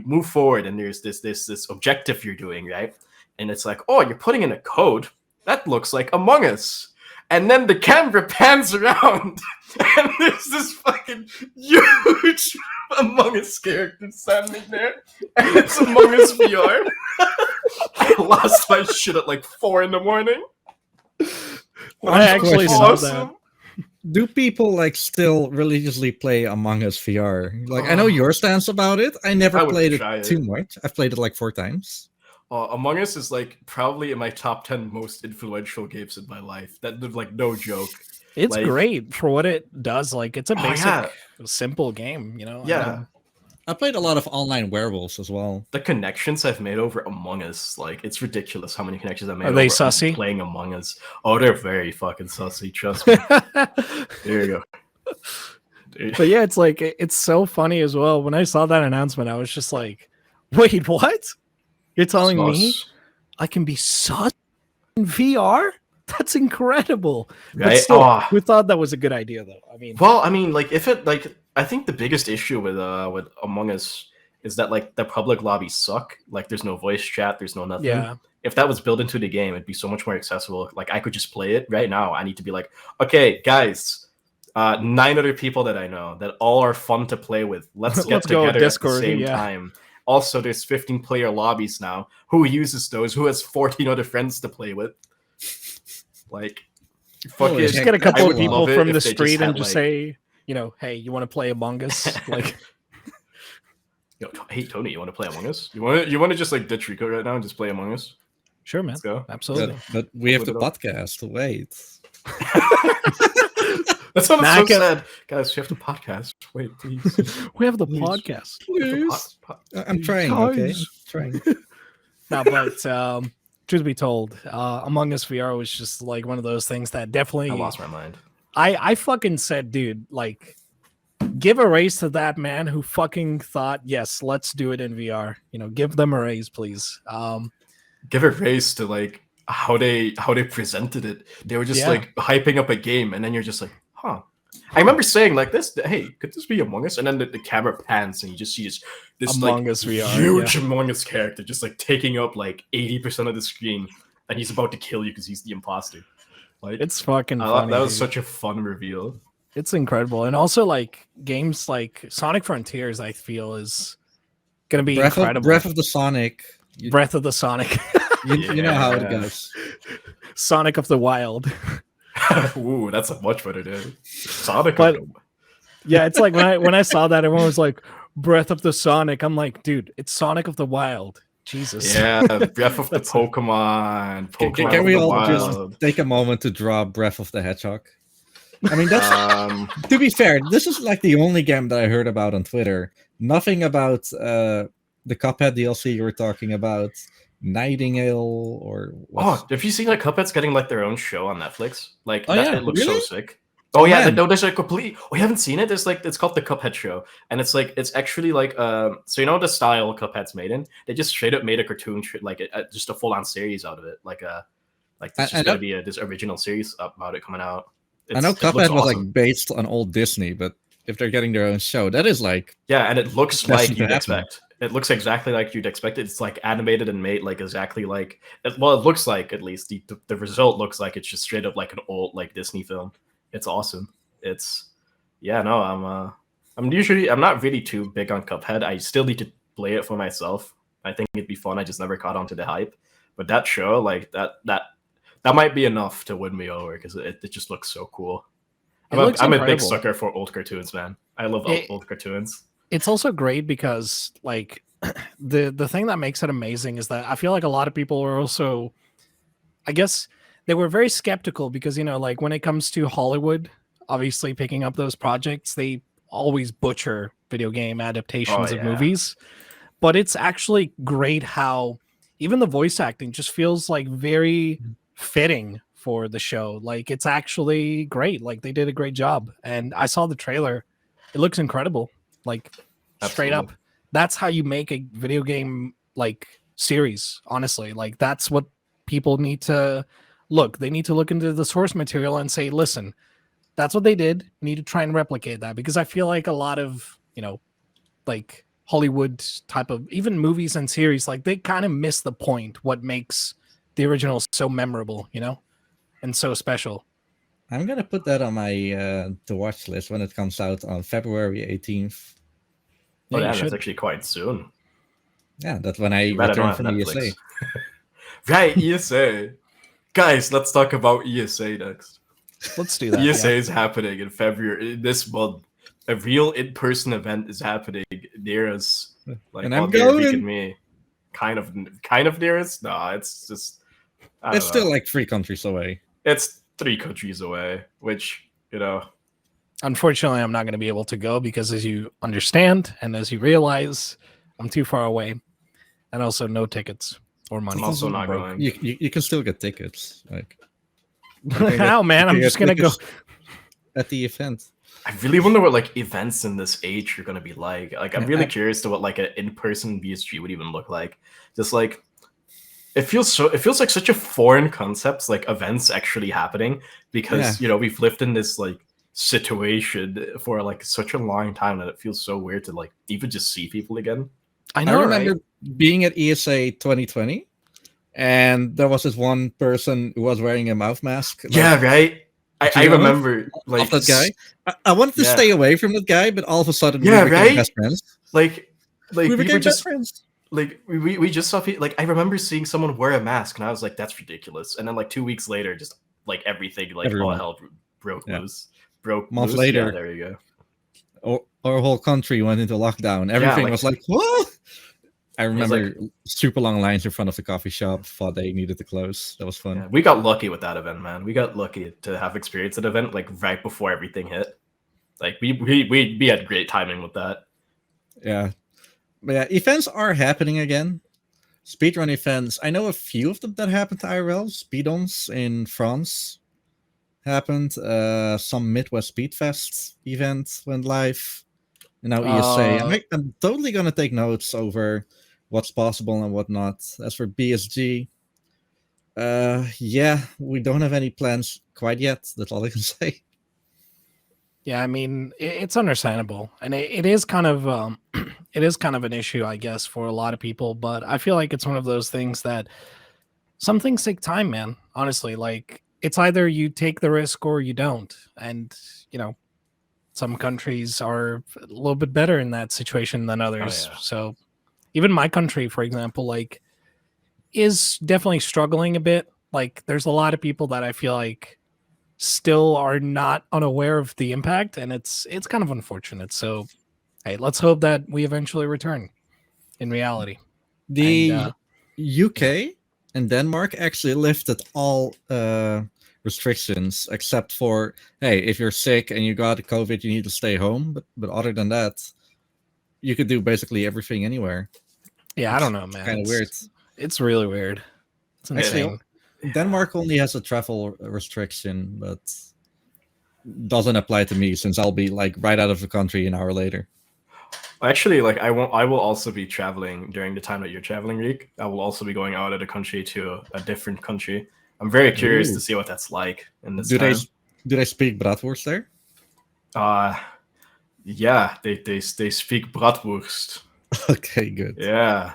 move forward, and there's this objective you're doing, right? And it's like, oh, you're putting in a code that looks like Among Us. And then the camera pans around, and there's this fucking huge Among Us character standing there, and it's Among Us VR. I lost my shit at like 4 a.m. I actually saw that. Do people like still religiously play Among Us VR? Like, I know your stance about it. I never played it too much. I've played it like 4 times. Among Us is like probably in my top 10 most influential games in my life. That like no joke. It's like, great for what it does. Like it's a basic, simple game. You know. Yeah. I played a lot of online werewolves as well. The connections I've made over Among Us, like it's ridiculous how many connections I've made. Are they sussy? Playing Among Us? Oh, they're very fucking sussy. Trust me. There you go. But yeah, it's like it's so funny as well. When I saw that announcement, I was just like, "Wait, what? You're telling me I can be sus in VR? That's incredible!" Right? But still, who thought that was a good idea, though? I mean, like if it like. I think the biggest issue with Among Us is that like the public lobbies suck. Like there's no voice chat, there's no nothing. Yeah. If that was built into the game, it'd be so much more accessible. Like I could just play it right now. I need to be like, okay, guys, 9 other people that I know that all are fun to play with. Let's get together Discord, at the same time. Also, there's 15-player lobbies now. Who uses those? Who has 14 other friends to play with? Like, fucking just get a couple of people from the street and just say, you know, hey, you want to play Among Us? Like, hey Tony, you want to play Among Us? You want to just like ditch Riekelt right now and just play Among Us? Sure, man. Let's go. Absolutely. But we have the podcast. Wait. That sounds so sad, guys. We have the podcast. Wait, please. We have the podcast. Please. I'm trying. Okay, trying. No, but truth be told, Among Us VR was just like one of those things that definitely. I lost my mind. I fucking said, dude, like, give a raise to that man who fucking thought, yes, let's do it in VR. You know, give them a raise, please. Give a raise to like how they presented it. They were just like hyping up a game, and then you're just like, huh. I remember saying like this, hey, could this be Among Us? And then the camera pans, and you just see this Among like Us VR, huge Among Us character just like taking up like 80% of the screen, and he's about to kill you because he's the imposter. Like, it's fucking funny. That was such a fun reveal. It's incredible. And also like games like Sonic Frontiers, I feel is gonna be incredible. Breath of the Sonic. Breath of the Sonic. You know how it goes. Sonic of the Wild. Ooh, that's a much better name. Sonic. Yeah, it's like when I saw that, everyone was like, Breath of the Sonic. I'm like, dude, it's Sonic of the Wild. Jesus. Yeah, Breath of the Pokemon. Can we all just take a moment to draw Breath of the Hedgehog? I mean, that's to be fair, this is like the only game that I heard about on Twitter. Nothing about the Cuphead DLC you were talking about, Nightingale, or what? Have you seen like Cuphead's getting like their own show on Netflix? Like it looks really? so sick. Oh yeah, no, there's a complete. Oh, you haven't seen it? There's like it's called the Cuphead Show, and it's actually like so you know the style Cuphead's made in. They just straight up made a cartoon like just a full on series out of it, like this is gonna be this original series about it coming out. I know Cuphead was like based on old Disney, but if they're getting their own show, that is like and it looks like you'd expect. It looks exactly like you'd expect it. It's like animated and made like exactly like it looks like at least the result looks like it's just straight up like an old like Disney film. It's awesome. It's I'm not really too big on Cuphead. I still need to play it for myself. I think it'd be fun. I just never caught on to the hype. But that show, like that might be enough to win me over because it just looks so cool. I'm a big sucker for old cartoons, man. I love old cartoons. It's also great because like the thing that makes it amazing is that I feel like a lot of people are also, I guess, they were very skeptical because, you know, like when it comes to Hollywood, obviously picking up those projects, they always butcher video game adaptations of movies. But it's actually great how even the voice acting just feels like very fitting for the show. Like it's actually great. Like they did a great job. And I saw the trailer. It looks incredible. Like straight up. That's how you make a video game like series. Honestly, like that's what people need to look. They need to look into the source material and say, listen, that's what they did. We need to try and replicate that, because I feel like a lot of, like Hollywood type of even movies and series, like they kind of miss the point, what makes the original so memorable, and so special. I'm gonna put that on my to watch list when it comes out on February 18th. Oh, Yeah, yeah, you that's should. actually quite soon. Yeah, that's when I Too bad I don't return have from Netflix. ESA. Right, ESA. Guys, let's talk about ESA next. Let's do that. ESA yeah. is happening in February this month. A real in-person event is happening near us. Like, And I'm well, near Vic going. and me. Kind of near us? No, it's just I don't It's still know. like 3 countries away. It's 3 countries away, which, Unfortunately, I'm not going to be able to go because, as you understand and as you realize, I'm too far away, and also no tickets or money. I'm also I'm not broke. going. You can still get tickets. Like How, man? I'm just gonna go. at the event. I really wonder what like events in this age are gonna be like. Like, I'm Yeah, really curious to what like an in-person VSG would even look like. Just like it feels like such a foreign concept, like events actually happening, because we've lived in this like situation for like such a long time that it feels so weird to like even just see people again. I know, I remember right? being at ESA 2020, and there was this one person who was wearing a mouth mask. Like, Yeah, right. I Gio, remember like of that guy. I wanted to stay away from that guy, but all of a sudden Yeah, we became right? best friends. Like We we became were best just friends. like we just saw people, like I remember seeing someone wear a mask and I was like, that's ridiculous. And then like 2 weeks later, just like everything, like all Everyone. hell broke Yeah. loose. Broke Month loose. later. Yeah, there you go. Our whole country went into lockdown. Everything like- was like, what? I was remember super long lines in front of the coffee shop. Thought they needed to close. That was fun. Yeah, we got lucky with that event, man. We got lucky to have experienced an event like right before everything hit. Like we had great timing with that. Yeah. But yeah, events are happening again. Speedrun events. I know a few of them that happened to IRL. Speedons in France happened. Some Midwest Speedfest event went live. And now ESA. I'm totally going to take notes over what's possible and what not. As for BSG, yeah, we don't have any plans quite yet. That's all I can say. Yeah, I mean, it's understandable, and it is kind of it is kind of an issue, I guess, for a lot of people. But I feel like it's one of those things that some things take time, man. Honestly, like it's either you take the risk or you don't, and some countries are a little bit better in that situation than others. Oh, yeah. So even my country, for example, like is definitely struggling a bit. Like there's a lot of people that I feel like still are not unaware of the impact, and it's kind of unfortunate. So hey, let's hope that we eventually return in reality. The UK and Denmark actually lifted all restrictions except for, hey, if you're sick and you got COVID, you need to stay home. But other than that, you could do basically everything anywhere. Yeah, I don't know, man. Kind of weird. It's really weird. It's insane. Denmark only has a travel restriction, but doesn't apply to me since I'll be like right out of the country an hour later. Actually, like I will also be traveling during the time that you're traveling, Reek. I will also be going out of the country to a different country. I'm very curious to see what that's like in this time. Do they speak bratwurst there? Yeah, they speak bratwurst. Okay, good. Yeah.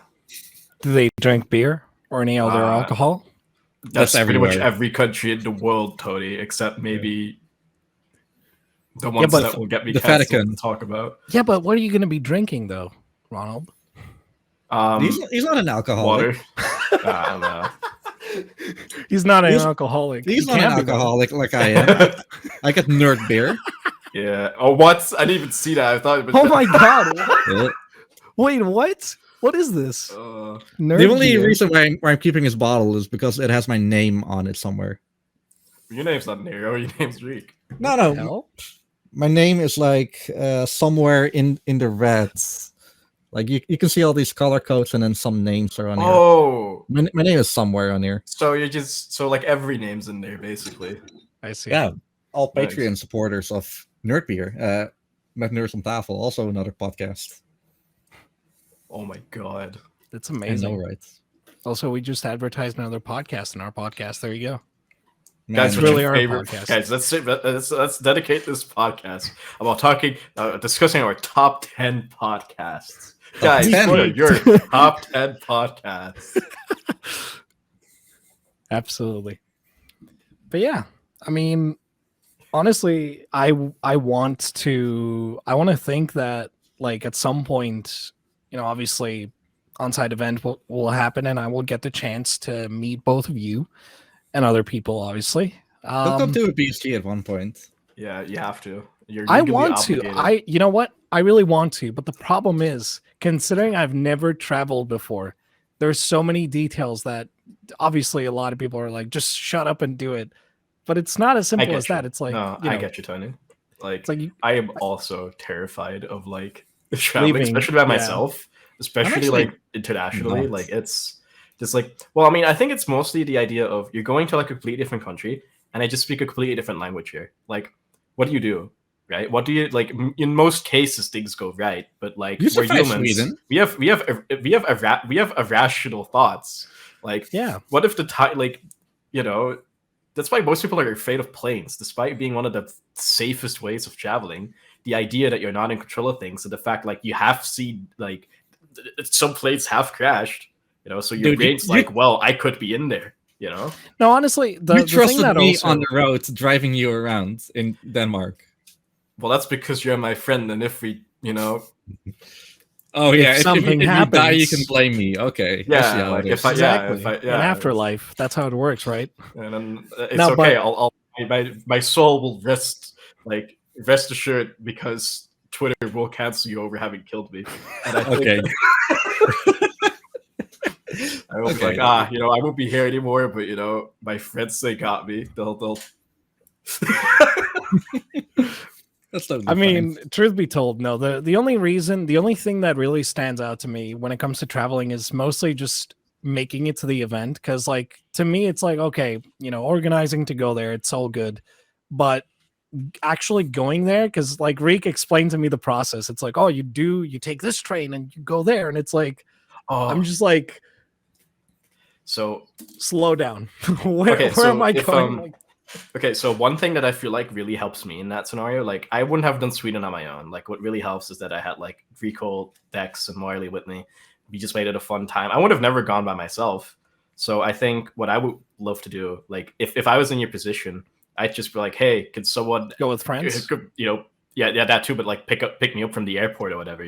Do they drink beer or any other alcohol? That's pretty much everywhere. every country in the world, Tony, except maybe the ones that will get me the canceled Vatican. to talk about. Yeah, but what are you going to be drinking though, Ronald? He's not an alcoholic. Water. I don't know. He's not an alcoholic. He's not an alcoholic like I am. I get nerd beer. Yeah. Oh, what? I didn't even see that. I thought it was. Oh my god! Yeah. Wait, what? What is this? The only reason why I'm keeping his bottle is because it has my name on it somewhere. Your name's not Nero. Your name's Reek. No. Hell? My name is like somewhere in the red. Like you can see all these color codes and then some names are on here. Oh. My name is somewhere on here. So you're just like every name's in there basically. I see. Yeah. All Nice. Patreon supporters of Nerd Beer. Met Nerds on Tafel, also another podcast. Oh my god. That's I amazing. know, right? Also, we just advertised another podcast in our podcast. There you go. Guys, Man, what's really your our favorite podcast. Guys, let's dedicate this podcast about discussing our top 10 podcasts. Guys, 10. what are your top 10 podcasts? Absolutely. But yeah, I mean, honestly, I want to think that like at some point, obviously on-site event will happen and I will get the chance to meet both of you and other people, obviously. He'll come to a BSG at one point. Yeah, you have to. You're I legally want to. obligated. You know what? I really want to, but the problem is, considering I've never traveled before, there's so many details that obviously a lot of people are like, just shut up and do it. But it's not as simple as that. It's like, I get you, Tony. Like, it's like I am also terrified of like traveling, leaving, especially by yeah. myself, especially actually like internationally. not. Like, it's just like, well, I mean, I think it's mostly the idea of you're going to like a completely different country, and I just speak a completely different language here. Like, what do? Right? What do you like? In most cases, things go right, but like You we're survived humans. Sweden. We have irrational thoughts. Like, yeah. what if the time, like, that's why most people are afraid of planes, despite being one of the safest ways of traveling. The idea that you're not in control of things, and the fact like you have seen like some planes have crashed, so your Dude, brain's like, well, I could be in there, No, honestly, the You thing trusted that me also, on the road driving you around in Denmark. Well, that's because you're my friend, and if we, Oh yeah, if something you die, you happens- can blame me. Okay, I see yeah, how like it is. exactly in afterlife, that's how it works, right? and then it's No, okay. but- My soul will rest assured, because Twitter will cancel you over having killed me. And I think Okay. I will be Okay. like, I won't be here anymore, but my friends, they got me. They'll That's totally I fine. mean, truth be told, no. The only thing that really stands out to me when it comes to traveling is mostly just making it to the event. Because, like, to me, it's like, okay, organizing to go there, it's all good, but actually going there, because like Reek explained to me the process. It's like, oh, you take this train and you go there, and it's like, I'm just like, so slow down. where Okay, so am I if, going? Like, okay, so one thing that I feel like really helps me in that scenario, like I wouldn't have done Sweden on my own. Like what really helps is that I had like Riekelt, Dex, and Marley with me. We just made it a fun time. I would have never gone by myself. So I think what I would love to do, like if I was in your position, I'd just be like, hey, could someone go with friends. Yeah, that too, but like pick me up from the airport or whatever,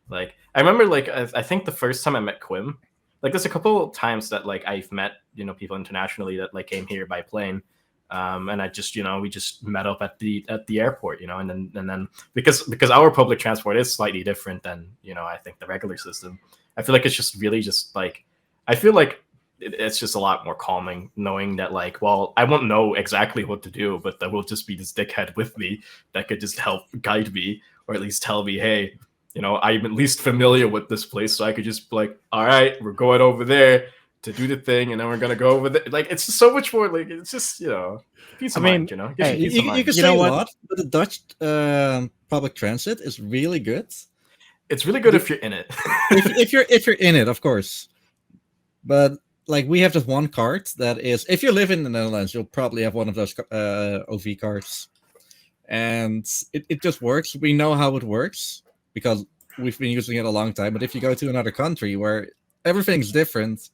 Like I remember, like I think the first time I met Quim, like there's a couple times that like I've met people internationally that like came here by plane, and I just we just met up at the airport, and then because our public transport is slightly different than I think the regular system. I feel like it's just really just like I feel like it's just a lot more calming knowing that like, well, I won't know exactly what to do, but there will just be this dickhead with me that could just help guide me, or at least tell me, hey, I'm at least familiar with this place, so I could just be like, all right, we're going over there to do the thing, and then we're gonna go over there. Like it's just so much more. Like it's just peace of mind. Gives hey, you peace of mind. You can say a lot, but the Dutch public transit is really good. It's really good if you're in it. if you're in it, of course. But like we have this one card that is, if you live in the Netherlands, you'll probably have one of those OV cards, and it just works. We know how it works because we've been using it a long time. But if you go to another country where everything's different,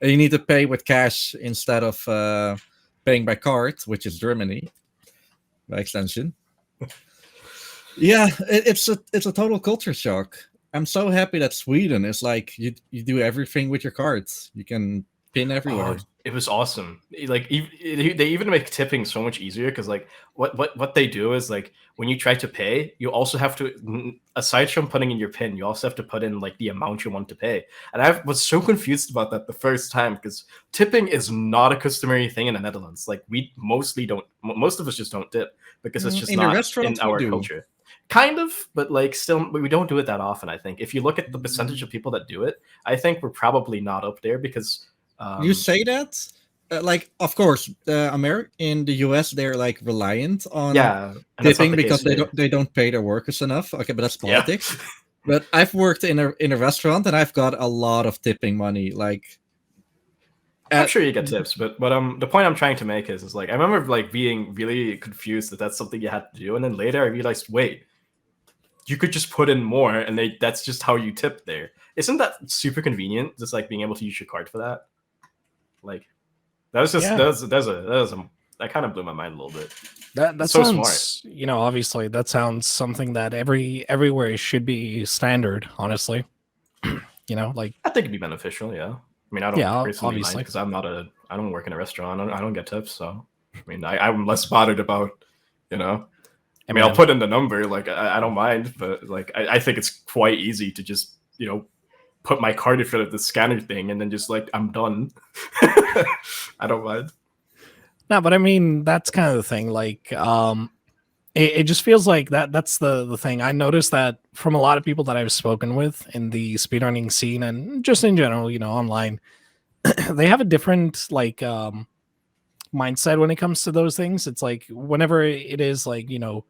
and you need to pay with cash instead of paying by card, which is Germany by extension. Yeah, it's a total culture shock. I'm so happy that Sweden is like you do everything with your cards. You can pin everywhere. Oh, it was awesome. Like they even make tipping so much easier because like what they do is like when you try to pay, you also have to, aside from putting in your pin, you also have to put in like the amount you want to pay. And I was so confused about that the first time because tipping is not a customary thing in the Netherlands. Like we mostly don't. Most of us just don't tip because it's just not in our culture. Kind of, but like still, we don't do it that often. I think if you look at the percentage of people that do it, I think we're probably not up there because. You say that, like, of course, in the US they're like reliant on tipping because they don't pay their workers enough. Okay, but that's politics. Yeah. But I've worked in a restaurant and I've got a lot of tipping money. Like I'm sure you get tips, but the point I'm trying to make is like I remember like being really confused that that's something you had to do, and then later I realized, wait, you could just put in more, and that's just how you tip there. Isn't that super convenient? Just like being able to use your card for that. Like that was just that kind of blew my mind a little bit. That so sounds smart. You know, obviously that sounds something that everywhere should be standard. Honestly, you know, like I think it'd be beneficial. Yeah. I mean, I don't personally mind because I don't work in a restaurant. I don't get tips, so I mean, I'm less bothered about, you know. I mean, I'll put in the number. Like, I don't mind, but like, I think it's quite easy to just, you know, put my card in front of the scanner thing and then just like I'm done. I don't mind. No, but I mean that's kind of the thing. Like, it just feels like that's the thing. I noticed that from a lot of people that I've spoken with in the speedrunning scene and just in general, you know, online, they have a different like mindset when it comes to those things. It's like whenever it is like, you know,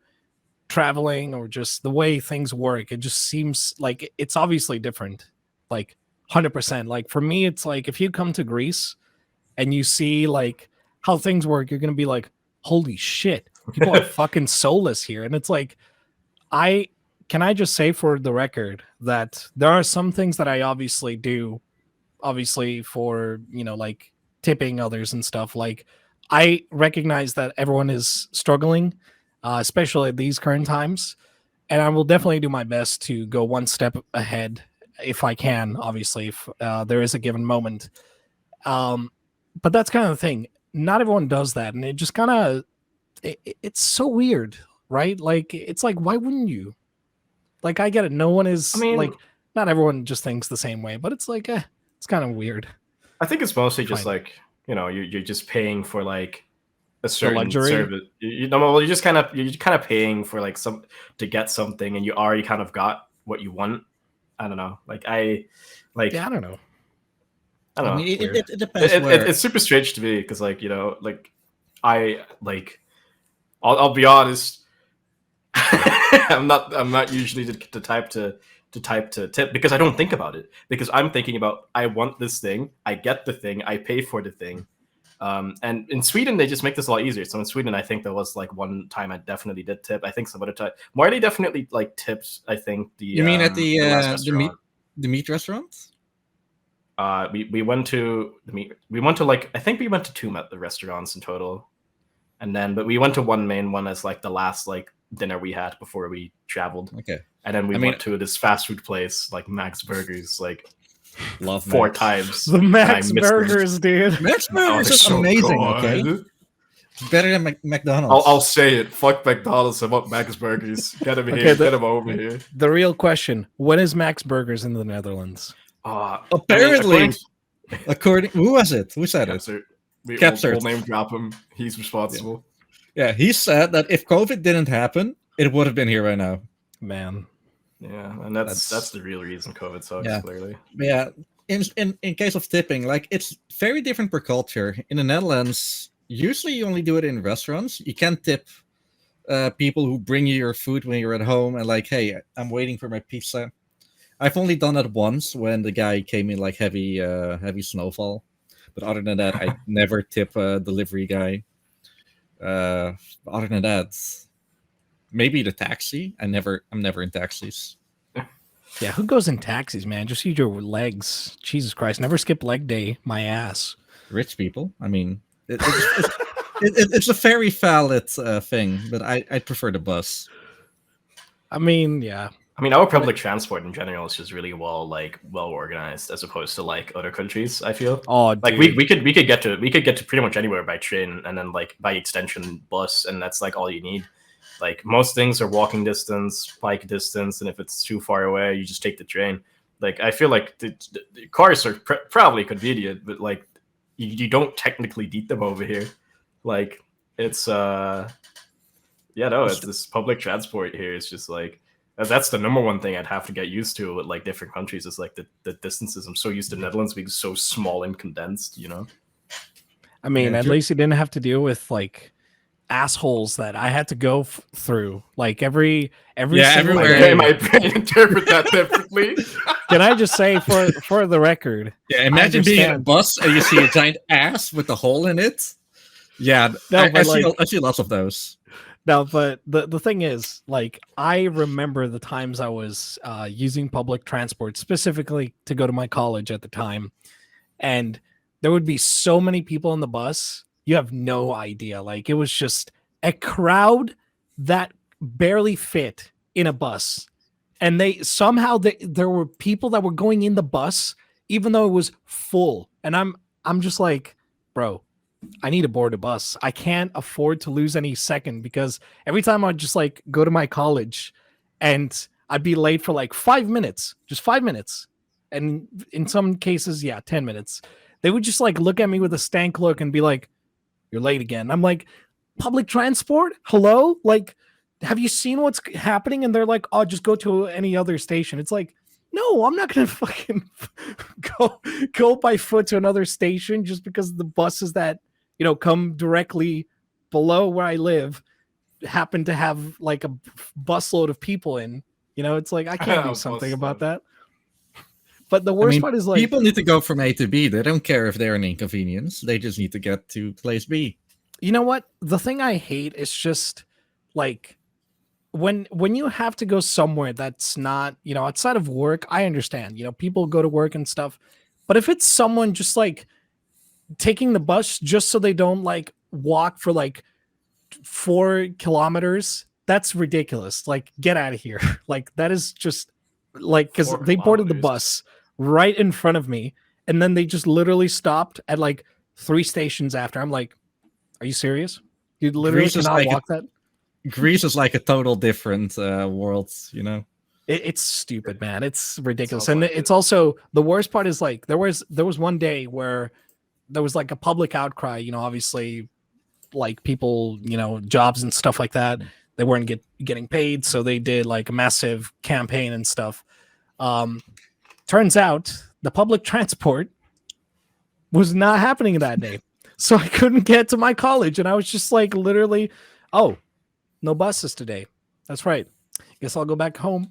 traveling or just the way things work, it just seems like it's obviously different. Like 100%. Like for me, it's like if you come to Greece and you see like how things work, you're gonna be like, holy shit, people are fucking soulless here. And it's like, I just say for the record that there are some things that I obviously do, obviously for, you know, like tipping others and stuff. Like I recognize that everyone is struggling, especially at these current times, and I will definitely do my best to go one step ahead if I can. Obviously, if there is a given moment, but that's kind of the thing. Not everyone does that, and it just kind of it's so weird, right? Like it's like, why wouldn't you? Like I get it. No one is like, not everyone just thinks the same way, but it's like, it's kind of weird. I think it's mostly just like, you know, you're just paying for like a certain luxury service. You know, well, you're kind of paying for like some to get something, and you already kind of got what you want. I don't know. Like I don't know. I mean, it depends. It's super strange to me because, like, you know, like I'll be honest. I'm not usually the type to tip because I don't think about it, because I'm thinking about I want this thing, I get the thing, I pay for the thing. And in Sweden they just make this a lot easier. So in Sweden I think there was like one time I definitely did tip. I think some other time Marty definitely like tipped. I think you mean at the meat restaurant? We went to the meat. We went to like I think we went to two restaurants in total, and then but we went to one main one as like the last like dinner we had before we traveled. Okay. And then we went to this fast food place like Max Burgers, like love four Max. times. The Max Burgers, dude. Max Burgers is so amazing. good. Okay, it's better than McDonald's. I'll say it. Fuck McDonald's. I want Max Burgers. Get him here. Get him over here. The real question: when is Max Burgers in the Netherlands? Apparently, according who was it? Who said it? We'll name drop him. He's responsible. Yeah, he said that if COVID didn't happen, it would have been here right now. Man. Yeah, and that's the real reason COVID sucks, clearly. Yeah. In case of tipping, like it's very different per culture. In the Netherlands, usually you only do it in restaurants. You can't tip people who bring you your food when you're at home and like, hey, I'm waiting for my pizza. I've only done that once when the guy came in like heavy snowfall. But other than that, I never tip a delivery guy. Other than that, maybe the taxi. I'm never in taxis. Yeah, who goes in taxis, man? Just use your legs. Jesus Christ, never skip leg day. My ass. Rich people. I mean, it's a very valid thing, but I prefer the bus. I mean, yeah. I mean, our public transport in general is just really well organized as opposed to like other countries. I feel. Oh, like we could get to pretty much anywhere by train and then like by extension bus, and that's like all you need. Like most things are walking distance, bike distance, and if it's too far away, you just take the train. Like I feel like the cars are probably convenient, but like you don't technically need them over here. Like it's it's this public transport here. It's just like. That's the number one thing I'd have to get used to with like different countries is like the distances. I'm so used to Netherlands being so small and condensed, you know. I mean, at least you didn't have to deal with like assholes that I had to go through. Like every Yeah, single everywhere. day. Okay, my brain interpret that differently. Can I just say for the record? Yeah, imagine being in a understand. bus and you see a giant ass with a hole in it. Yeah, No, I but see. I see lots of those. No, but the thing is, like, I remember the times I was using public transport specifically to go to my college at the time, and there would be so many people on the bus. You have no idea. Like, it was just a crowd that barely fit in a bus, and there were people that were going in the bus even though it was full, and I'm just like, bro, I need to board a bus. I can't afford to lose any second, because every time I'd just like go to my college and I'd be late for like 5 minutes, just 5 minutes. And in some cases, 10 minutes. They would just like look at me with a stank look and be like, "You're late again." I'm like, "Public transport? Hello? Like, have you seen what's happening?" And they're like, "Oh, just go to any other station." It's like, no, I'm not gonna fucking go by foot to another station just because the buses that come directly below where I live happen to have like a busload of people in. It's like I can't do something about that. But the worst part is like people need to go from A to B. They don't care if they're an inconvenience. They just need to get to place B. You know what? The thing I hate is just like when you have to go somewhere that's not, outside of work. I understand, people go to work and stuff. But if it's someone just like taking the bus just so they don't like walk for like 4 kilometers, that's ridiculous. Like, get out of here. Like, that is just like, because they boarded the bus right in front of me, and then they just literally stopped at like 3 stations after. I'm like, are you serious? You literally cannot walk that? Greece is like a total different world, It's stupid, man. It's ridiculous. And it's also, the worst part is like there was one day where there was like a public outcry, obviously, like people, jobs and stuff like that. They weren't getting paid, so they did like a massive campaign and stuff. Turns out the public transport was not happening that day, so I couldn't get to my college, and I was just like, literally, oh, no buses today. That's right. Guess I'll go back home.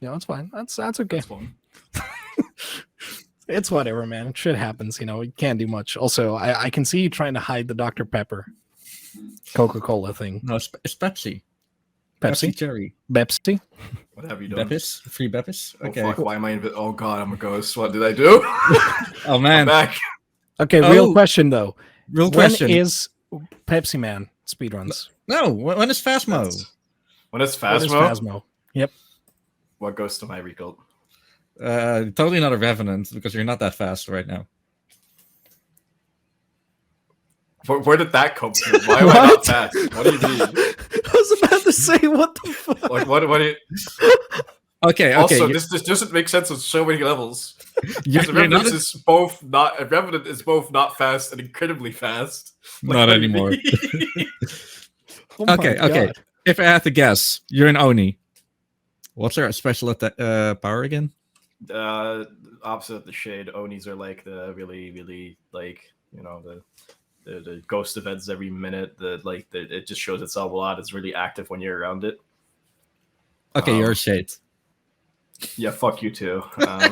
It's fine. That's okay. That's fine. It's whatever, man. Shit happens. You can't do much. Also, I can see you trying to hide the Dr. Pepper Coca-Cola thing. No, it's Pepsi. Pepsi? Cherry. Pepsi? What have you done? Beppis? Free Beppis? Okay. Oh, fuck, why am I oh god, I'm a ghost. What did I do? Oh man. I'm back. Okay, real question though. Real question. When is Pepsi Man speedruns? No, when is Phasmo? When is When is Phasmo? Phasmo? Yep. What ghost am I, Riekelt? Totally not a Revenant, because you're not that fast right now. Where did that come from? Why am I not fast? What do you mean? I was about to say, what the fuck? Like, what do you... Okay. Also, this doesn't make sense on so many levels. You're Revenant not is both not fast and incredibly fast. Like, not what do you anymore. mean? Oh my Okay. God. If I had to guess, you're an Oni. What's their special power again? Opposite of the shade, Onis are like the really, really like, the ghost events every minute. It just shows itself a lot. It's really active when you're around it. Okay, you're a shade. Yeah, fuck you too. That's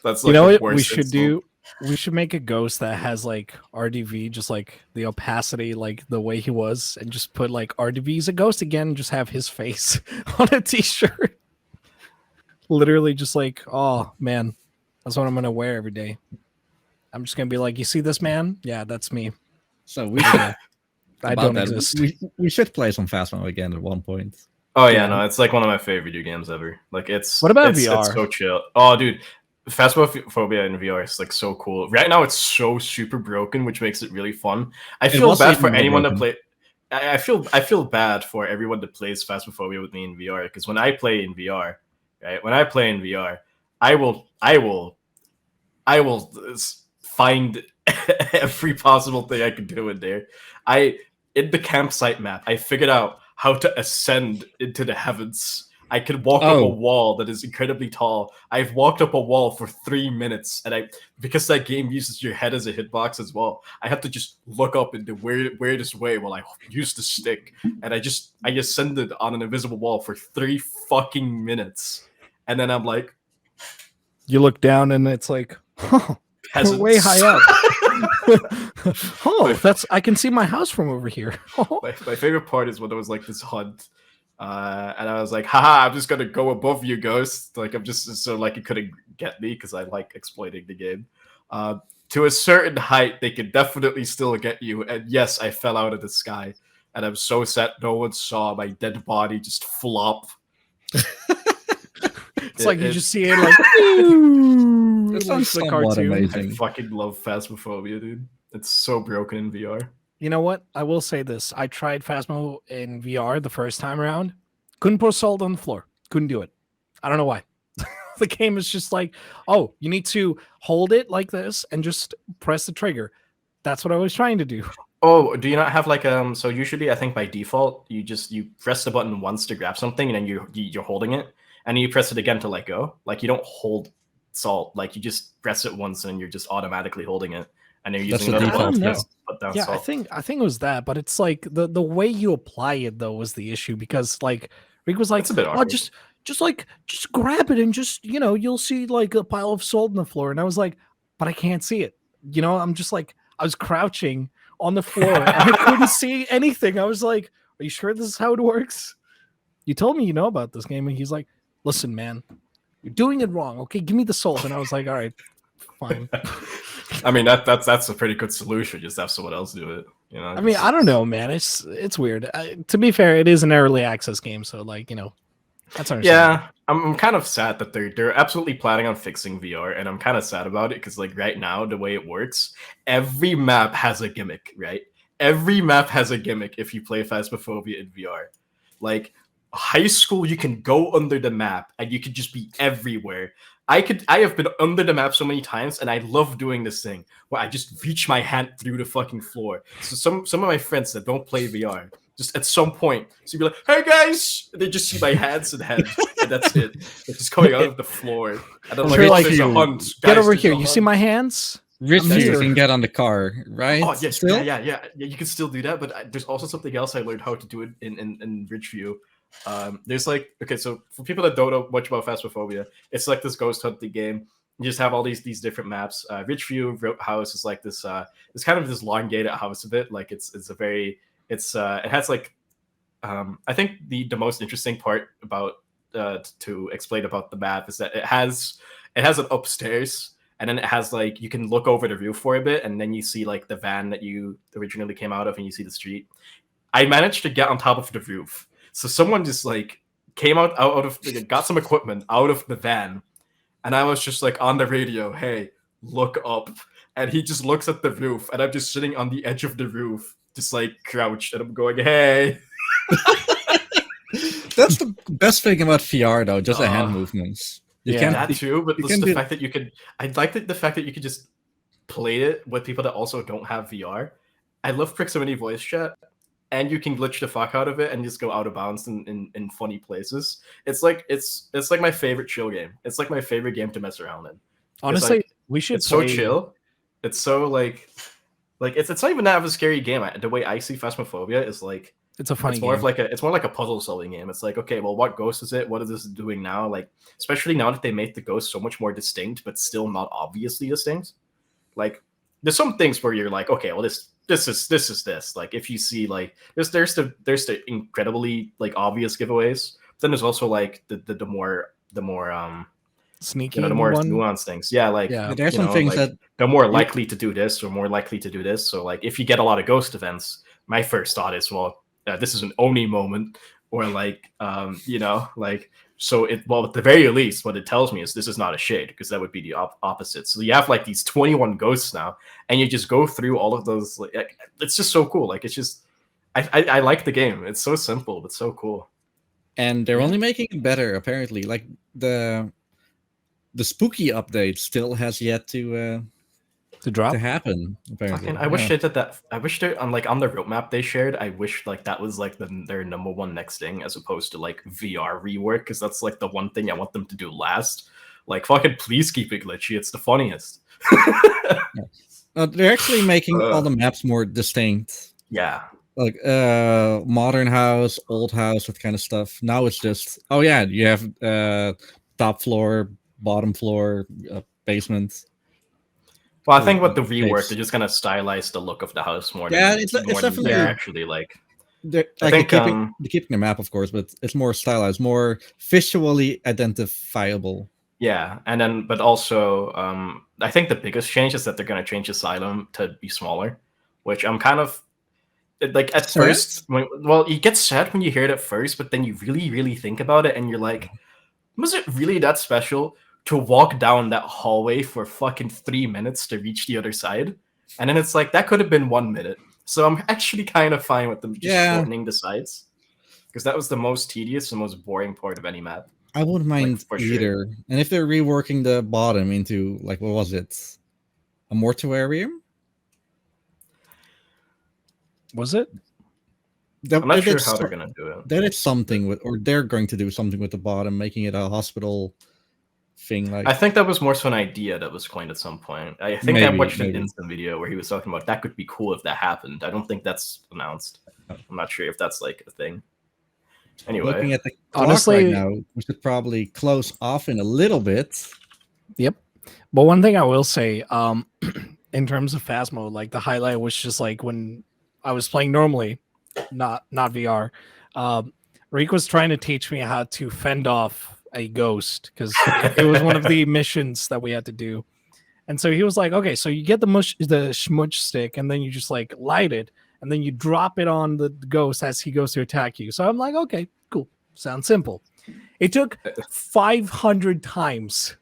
like You know the what we worst should insult. do? We should make a ghost that has like RDV, just like the opacity, like the way he was, and just put like RDV's a ghost again, and just have his face on a t-shirt. Literally just like, oh man, that's what I'm gonna wear every day. I'm just gonna be like, you see this man? Yeah, that's me. So we should, I about don't that, exist. we should play some Phasmo again at one point. Oh yeah, Yeah. no, it's like one of my favorite video games ever. Like it's What about it's VR? so chill. Oh dude, Phasmophobia in VR is like so cool. Right now it's so super broken, which makes it really fun. I feel was bad even for more anyone to broken. play. I feel bad for everyone that plays Phasmophobia with me in VR, because when I play in VR, right? When I play in VR, I will find every possible thing I can do in there. In the campsite map, I figured out how to ascend into the heavens. I can walk up a wall that is incredibly tall. I've walked up a wall for 3 minutes, and because that game uses your head as a hitbox as well, I have to just look up in the weirdest way while I use the stick, and I ascended on an invisible wall for 3 fucking minutes, and then I'm like, you look down and it's like, oh, we're way high up. Oh, I can see my house from over here. My favorite part is when there was like this hunt. And I was like, haha, I'm just gonna go above you, Ghost. Like, I'm just so like it couldn't get me because I like exploiting the game. To a certain height, they can definitely still get you. And yes, I fell out of the sky. And I'm so sad no one saw my dead body just flop. It's like you just see it like, that sounds like cartoon. Amazing. I fucking love Phasmophobia, dude. It's so broken in VR. You know what? I will say this. I tried Phasmo in VR the first time around. Couldn't put Salt on the floor. Couldn't do it. I don't know why. The game is just like, oh, you need to hold it like this and just press the trigger. That's what I was trying to do. Oh, do you not have like so usually I think by default you press the button once to grab something and then you're holding it and you press it again to let go. Like you don't hold Salt, like you just press it once and you're just automatically holding it. And they're using the default. Yeah, I think it was that, but it's like the way you apply it though was the issue because like Rick was like, it's a bit awkward. just grab it and just you'll see like a pile of salt on the floor, and I was like, but I can't see it. I'm just like I was crouching on the floor and I couldn't see anything. I was like, are you sure this is how it works? You told me you know about this game, and he's like, listen, man, you're doing it wrong. Okay, give me the salt, and I was like, all right, fine. I mean that's a pretty good solution. Just have someone else do it. I mean, I don't know, man. It's weird. To be fair, it is an early access game, so like that's understandable. Yeah, I'm kind of sad that they're absolutely planning on fixing VR, and I'm kind of sad about it because like right now the way it works, every map has a gimmick, right? Every map has a gimmick if you play Phasmophobia in VR. Like high school, you can go under the map and you can just be everywhere. I have been under the map so many times, and I love doing this thing where I just reach my hand through the fucking floor. So some of my friends that don't play VR, just at some point, so you'd be like, "Hey guys!" And they just see my hands and head, and that's it. It's just coming out of the floor. And then like there's a hunt. Get over here. You see my hands? Rich you can get on the car, right? Oh yes, yeah. You can still do that, but there's also something else I learned how to do it in Ridgeview. There's like, okay, so for people that don't know much about Phasmophobia, it's like this ghost hunting game. You just have all these different maps. Ridgeview House is like this it's kind of this elongated house a bit. Like it has like I think the most interesting part about to explain about the map is that it has an upstairs, and then it has like you can look over the roof for a bit, and then you see like the van that you originally came out of, and you see the street. I managed to get on top of the roof. So someone just like came out of got some equipment out of the van, and I was just like on the radio, hey, look up. And he just looks at the roof, and I'm just sitting on the edge of the roof, just like crouched, and I'm going, hey. That's the best thing about VR though, just the hand movements. You can't that too, but the fact that you could I like the fact that you could just play it with people that also don't have VR. I love proximity voice chat. And you can glitch the fuck out of it and just go out of bounds in funny places. It's like my favorite chill game. It's like my favorite game to mess around in. Honestly, we should. It's so chill. It's so like it's not even that of a scary game. The way I see Phasmophobia is like it's a funny. It's more game. It's more like a puzzle solving game. It's like, okay, well, what ghost is it? What is this doing now? Like, especially now that they made the ghost so much more distinct, but still not obviously distinct. Like, there's some things where you're like, okay, well, this is like if you see like there's the incredibly like obvious giveaways. Then there's also like the more sneaky, the more nuanced things. Yeah, like there's some things like, that they're more likely to do this or more likely to do this. So like if you get a lot of ghost events, my first thought is, well, this is an Oni moment, or like like. So at the very least, what it tells me is this is not a shade, because that would be the opposite. So you have like these 21 ghosts now, and you just go through all of those. Like, it's just so cool. Like, it's just, I like the game. It's so simple, but so cool. And they're only making it better, apparently. Like the spooky update still has yet to to drop. to happen. Apparently, I wish they did that. I wish they on the roadmap they shared. I wish that was their number one next thing, as opposed to VR rework, because that's the one thing I want them to do last. Fucking please keep it glitchy. It's the funniest. They're actually making all the maps more distinct. Yeah. Modern house, old house, that kind of stuff. Now it's just, oh yeah, you have top floor, bottom floor, basement. Well, I think with the rework, they're just gonna stylize the look of the house more. Yeah, than, it's more definitely than actually They're keeping the map, of course, but it's more stylized, more visually identifiable. Yeah, and then but also, I think the biggest change is that they're gonna change Asylum to be smaller, which I'm kind of at first. You get sad when you hear it at first, but then you really, really think about it, and you're like, was it really that special to walk down that hallway for fucking 3 minutes to reach the other side? And then it's that could have been 1 minute. So I'm actually kind of fine with them just shortening the sides, because that was the most tedious and most boring part of any map. I wouldn't mind either. Sure. And if they're reworking the bottom into what was it? A mortuarium? Was it? I'm not sure how they're gonna do it. That it's something with, or they're going to do something with the bottom, making it a hospital thing. I think that was more so an idea that was coined at some point. I think I watched an instant video where he was talking about that could be cool if that happened. I don't think that's announced. I'm not sure if that's a thing. Anyway, looking at the clock right now, we should probably close off in a little bit. Yep. But one thing I will say, in terms of Phasmo, the highlight was just when I was playing normally, not VR. Riek was trying to teach me how to fend off a ghost, because it was one of the missions that we had to do. And so he was like, okay, so you get the smudge stick, and then you just light it, and then you drop it on the ghost as he goes to attack you. So I'm like, okay, cool. Sounds simple. It took 500 times.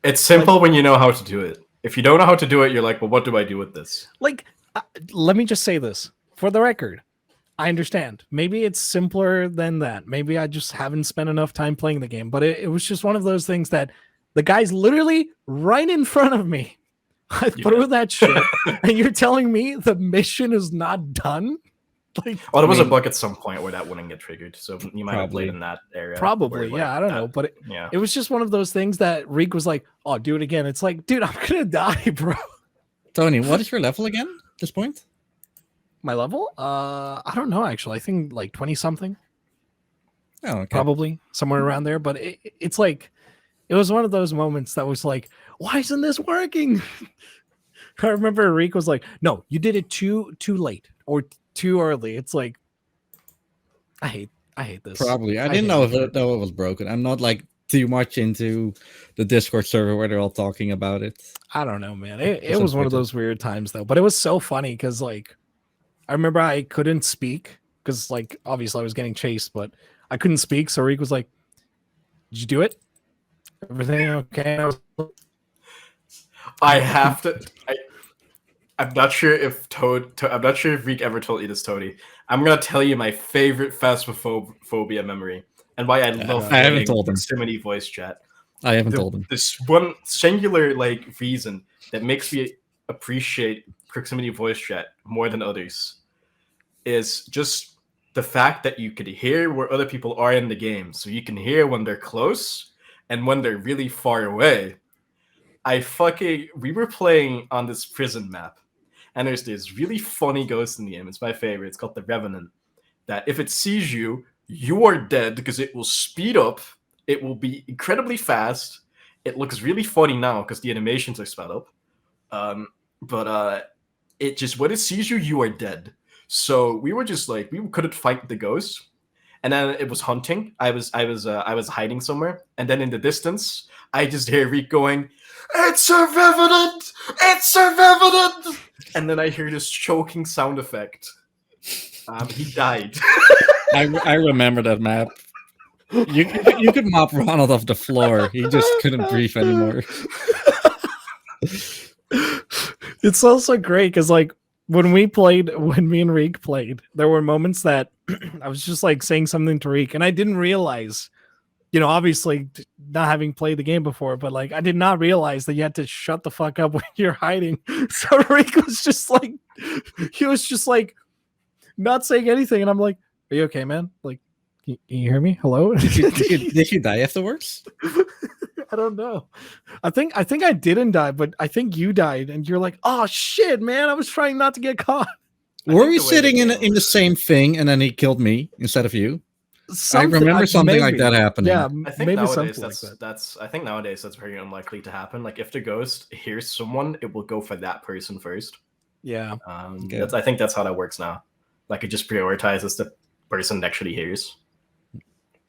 It's simple when you know how to do it. If you don't know how to do it, you're like, well, what do I do with this? Let me just say this for the record. I understand. Maybe it's simpler than that. Maybe I just haven't spent enough time playing the game. But it was just one of those things that the guy's literally right in front of me. I threw that shit, and you're telling me the mission is not done? There was a bug at some point where that wouldn't get triggered, so you might have played in that area. Probably, yeah, I don't know. But it was just one of those things that Riek was like, oh, do it again. It's like, dude, I'm going to die, bro. Tony, what is your level again at this point? My level? I don't know, actually. I think 20-something. Oh, okay. Probably, somewhere around there. But it's it was one of those moments that was like, why isn't this working? I remember Riek was like, no, you did it too late or too early. It's like, I hate this. Probably. I didn't know if it was broken. I'm not too much into the Discord server where they're all talking about it. I don't know, man. It was one of those weird times though. But it was so funny because I remember I couldn't speak because obviously I was getting chased, but I couldn't speak. So Riek was like, did you do it? Everything okay? I have to. I'm not sure if I'm not sure if Riek ever told you this, Tony. I'm gonna tell you my favorite Phasmophobia memory and why I love proximity voice chat. I haven't told him. This one singular reason that makes me appreciate proximity voice chat more than others is just the fact that you could hear where other people are in the game, so you can hear when they're close and when they're really far away. We were playing on this prison map, and there's this really funny ghost in the game. It's my favorite. It's called the Revenant. That if it sees you, you are dead because it will speed up. It will be incredibly fast. It looks really funny now because the animations are sped up. But it just when it sees you, you are dead. So we were just we couldn't fight the ghost, and then it was hunting. I was hiding somewhere, and then in the distance, I just hear Riek going, "It's a Revenant! It's a Revenant!" And then I hear this choking sound effect. He died. I remember that map. You could mop Ronald off the floor. He just couldn't breathe anymore. It's also great because when me and Riek played, there were moments that I was just saying something to Riek, and I didn't realize obviously not having played the game before, but like I did not realize that you had to shut the fuck up when you're hiding. So Rick was just like, he was just like not saying anything, and I'm like, "Are you okay, man? Like, can you hear me? Hello?" Did you die afterwards? I don't know. I think I didn't die, but I think you died, and you're like, "Oh shit, man! I was trying not to get caught." Were we sitting in the same thing, and then he killed me instead of you? I remember something like that happening. Yeah, I think maybe nowadays something like that. that's I think nowadays that's very unlikely to happen. Like if the ghost hears someone, it will go for that person first. Yeah. I think that's how that works now. Like it just prioritizes the person that actually hears.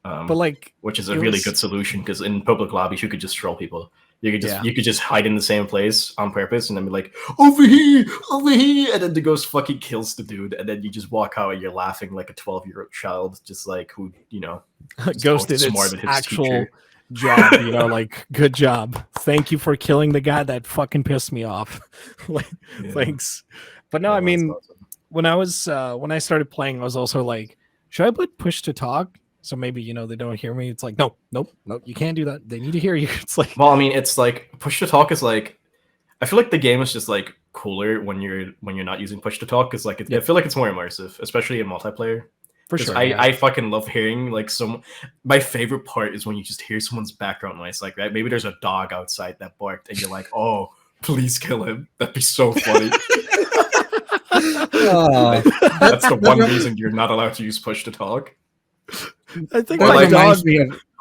But like, which is a really good solution because in public lobbies you could just troll people. You could just hide in the same place on purpose and then be like, over here, and then the ghost fucking kills the dude, and then you just walk out and you're laughing like a 12-year-old child, just like who Ghost did its actual job. Like good job. Thank you for killing the guy that fucking pissed me off. Like, thanks. But no, I mean, awesome. When I started playing, I was also like, should I put push to talk? So maybe, they don't hear me. It's like, nope, you can't do that. They need to hear you. It's like, well, I mean, it's like push to talk is like, I feel like the game is just like cooler when you're not using push to talk because like I feel like it's more immersive, especially in multiplayer. For sure. I fucking love hearing like my favorite part is when you just hear someone's background noise, like right, maybe there's a dog outside that barked and you're like, oh, please kill him. That'd be so funny. That's the one reason you're not allowed to use push to talk. I think my dog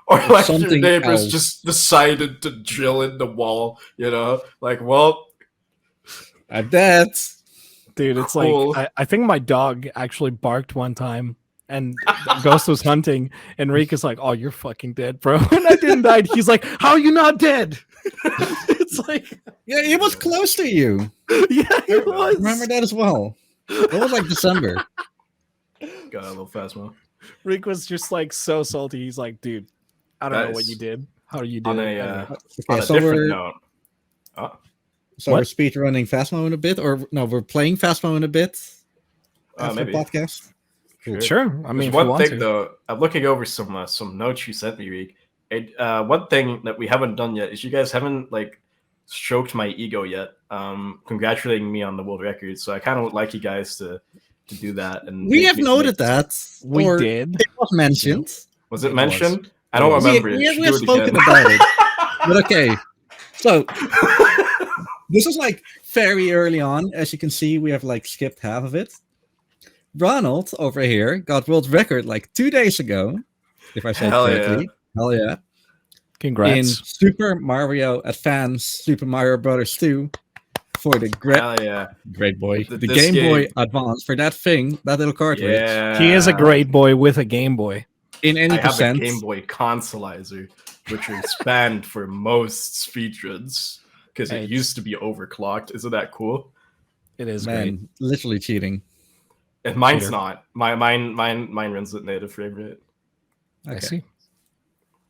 or like your neighbors just decided to drill in the wall, like, well, I'm dead. Dude, it's like I think my dog actually barked one time and Ghost was hunting and Riek is like, oh, you're fucking dead, bro. And I didn't die. He's like, how are you not dead? It's like, yeah, he was close to you. Yeah, he was. Remember that as well. It was like December. Got a little Phasmo. Riek was just like so salty. He's like, dude, I don't know what you did. How you did on it. On a different note. So we're speed running Phasmo in a bit, or no, we're playing Phasmo in a bit. After maybe. The podcast. Sure. I mean, one thing though, I'm looking over some notes you sent me, Riek. One thing that we haven't done yet is you guys haven't like stroked my ego yet. Congratulating me on the world record. So I kind of would like you guys to do that. And we have noted that. We did. It was mentioned. Was it mentioned? I don't remember. We have spoken about it. But okay. So this is like very early on. As you can see, we have like skipped half of it. Ronald over here got world record like 2 days ago, if I say correctly. Hell yeah. Congrats. In Super Mario Advance, Super Mario Brothers 2 for the great boy. The Game Boy Advance for that thing, that little cartridge. Yeah. He is a great boy with a Game Boy. In any percent. I have a Game Boy consolizer, which is banned for most speedruns because it used to be overclocked. Isn't that cool? It is, great. Literally cheating. And mine's not. Mine runs at native frame rate. Okay. I see.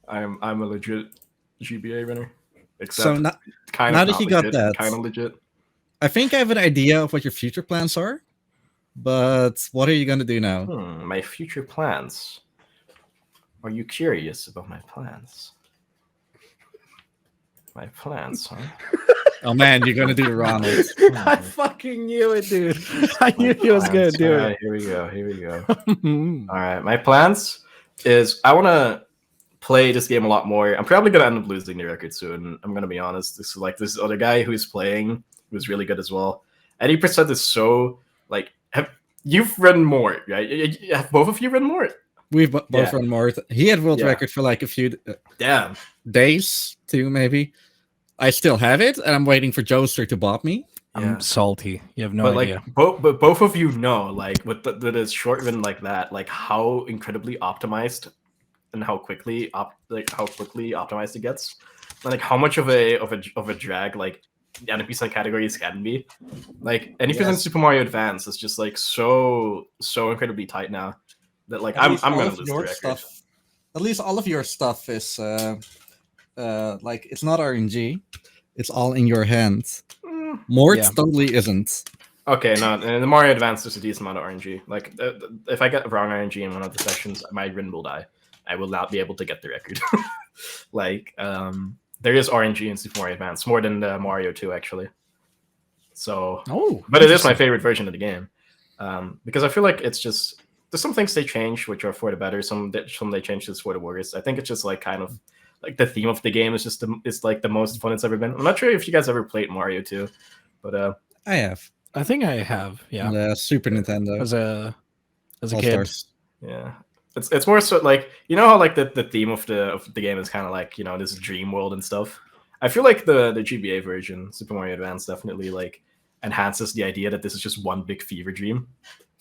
I'm a legit GBA runner. Except so now that you got that, kind of legit. I think I have an idea of what your future plans are, but what are you going to do now? My future plans. Are you curious about my plans? My plans, huh? Oh man, you're gonna do the Ronald. I fucking knew it, dude. I knew he was gonna do it. Here we go. All right, my plans is I want to play this game a lot more. I'm probably gonna end up losing the record soon. I'm gonna be honest. This is like this other guy who's playing, who's really good as well. 80% is so like. You've run more, right? Have both of you run more? We've both run more. He had world record for like a few days, too, maybe. I still have it, and I'm waiting for Joester to bop me. I'm salty. You have no idea. But both of you know, like with a short run like that, like how incredibly optimized and how quickly optimized it gets, and like how much of a drag like the NPC categories can be. Like NPC in Super Mario Advance is just like so incredibly tight now that like I'm gonna lose the record. Stuff, at least all of your stuff is like it's not RNG, it's all in your hands. More it totally isn't. Okay, no, in the Mario Advance there's a decent amount of RNG. Like if I get wrong RNG in one of the sections, my run will die. I will not be able to get the record. Like, there is RNG in Super Mario Advance, more than the Mario 2, actually. So, but it is my favorite version of the game. Because I feel like it's just, there's some things they change which are for the better, some they change just for the worse. I think it's just like kind of like the theme of the game is just it's like the most fun it's ever been. I'm not sure if you guys ever played Mario 2, but I have. I think I have, yeah. On the Super Nintendo. As a kid. All-Stars. Yeah. It's more so like, you know how like the theme of the game is kind of like, you know, this dream world and stuff. I feel like the GBA version, Super Mario Advance, definitely like enhances the idea that this is just one big fever dream,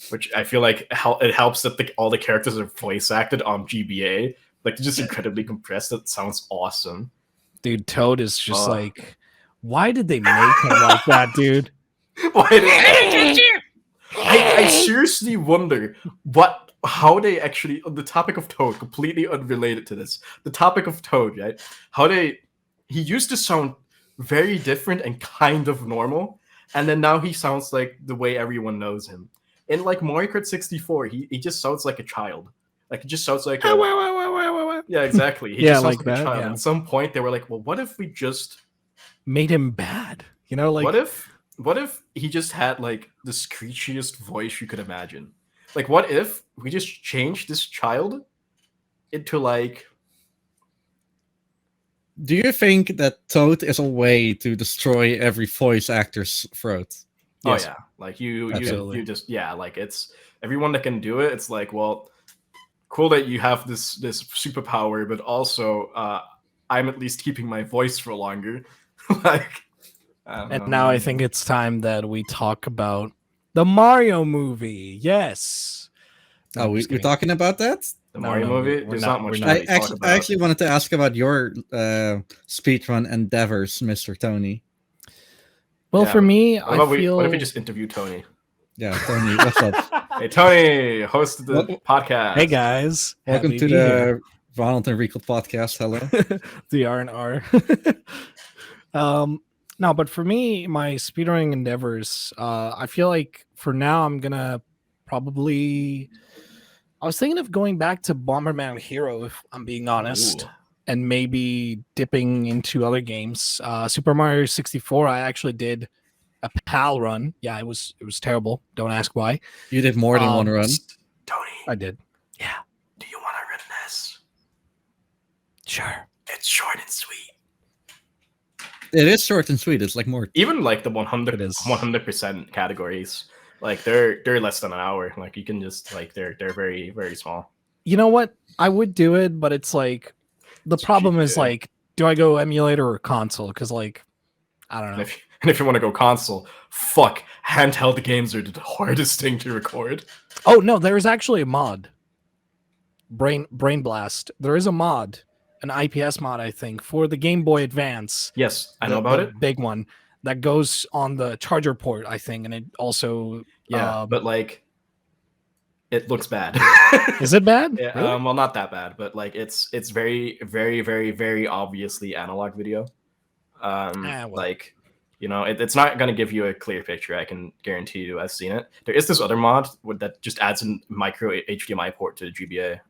which I feel like it helps that all the characters are voice acted on GBA. Like, they're just incredibly compressed. It sounds awesome. Dude, Toad is just like, why did they make him like that, dude? Why did I seriously wonder how they actually, on the topic of Toad, completely unrelated to this, the topic of Toad, right? He used to sound very different and kind of normal, and then now he sounds like the way everyone knows him. In like Mario Kart 64, he just sounds like a child. Like, he just sounds like yeah, exactly. He just sounds like a child. Yeah. At some point, they were like, well, what if we just made him bad? You know, like, what if he just had like the screechiest voice you could imagine? Like, what if we just changed this child into like... Do you think that Toad is a way to destroy every voice actor's throat? Yes. Oh yeah, like you just, yeah, like, it's everyone that can do it. It's like, well, cool that you have this superpower, but also I'm at least keeping my voice for longer. Like, and now I think it's time that we talk about the Mario movie. Yes. No, we're talking about that? The Mario movie? There's not much. I actually wanted to ask about your speedrun endeavors, Mr. Tony. Well, for me, I feel... What if we just interview Tony? Yeah, Tony, what's up? Hey, Tony, host of the podcast. Hey, guys. Welcome to the Ronald and Riekelt podcast. Hello. The R&R. No, but for me, my speedrunning endeavors, I feel like for now I'm going to probably... I was thinking of going back to Bomberman Hero, if I'm being honest. Ooh. And maybe dipping into other games. Super Mario 64, I actually did a PAL run. Yeah, it was terrible. Don't ask why. You did more than one run? Tony. I did. Yeah. Do you want to run this? Sure. It's short and sweet. It is short and sweet. It's like more... Even like the 100% categories, like they're less than an hour. Like, you can just, like, they're very, very small. You know what? I would do it, but it's like... The problem is, like, do I go emulator or console? Because, like, I don't know. And if you want to go console, fuck, handheld games are the hardest thing to record. Oh, no, there is actually a mod. Brain Blast. There is a mod, an IPS mod, I think, for the Game Boy Advance. Yes, I know about it. Big one. That goes on the charger port, I think, and it also... Yeah, but, like... It looks bad. Is it bad? Yeah, really? Well, not that bad, but like it's very, very, very, very obviously analog video. Like, you know, it's not going to give you a clear picture. I can guarantee you. I've seen it. There is this other mod that just adds a micro HDMI port to the GBA,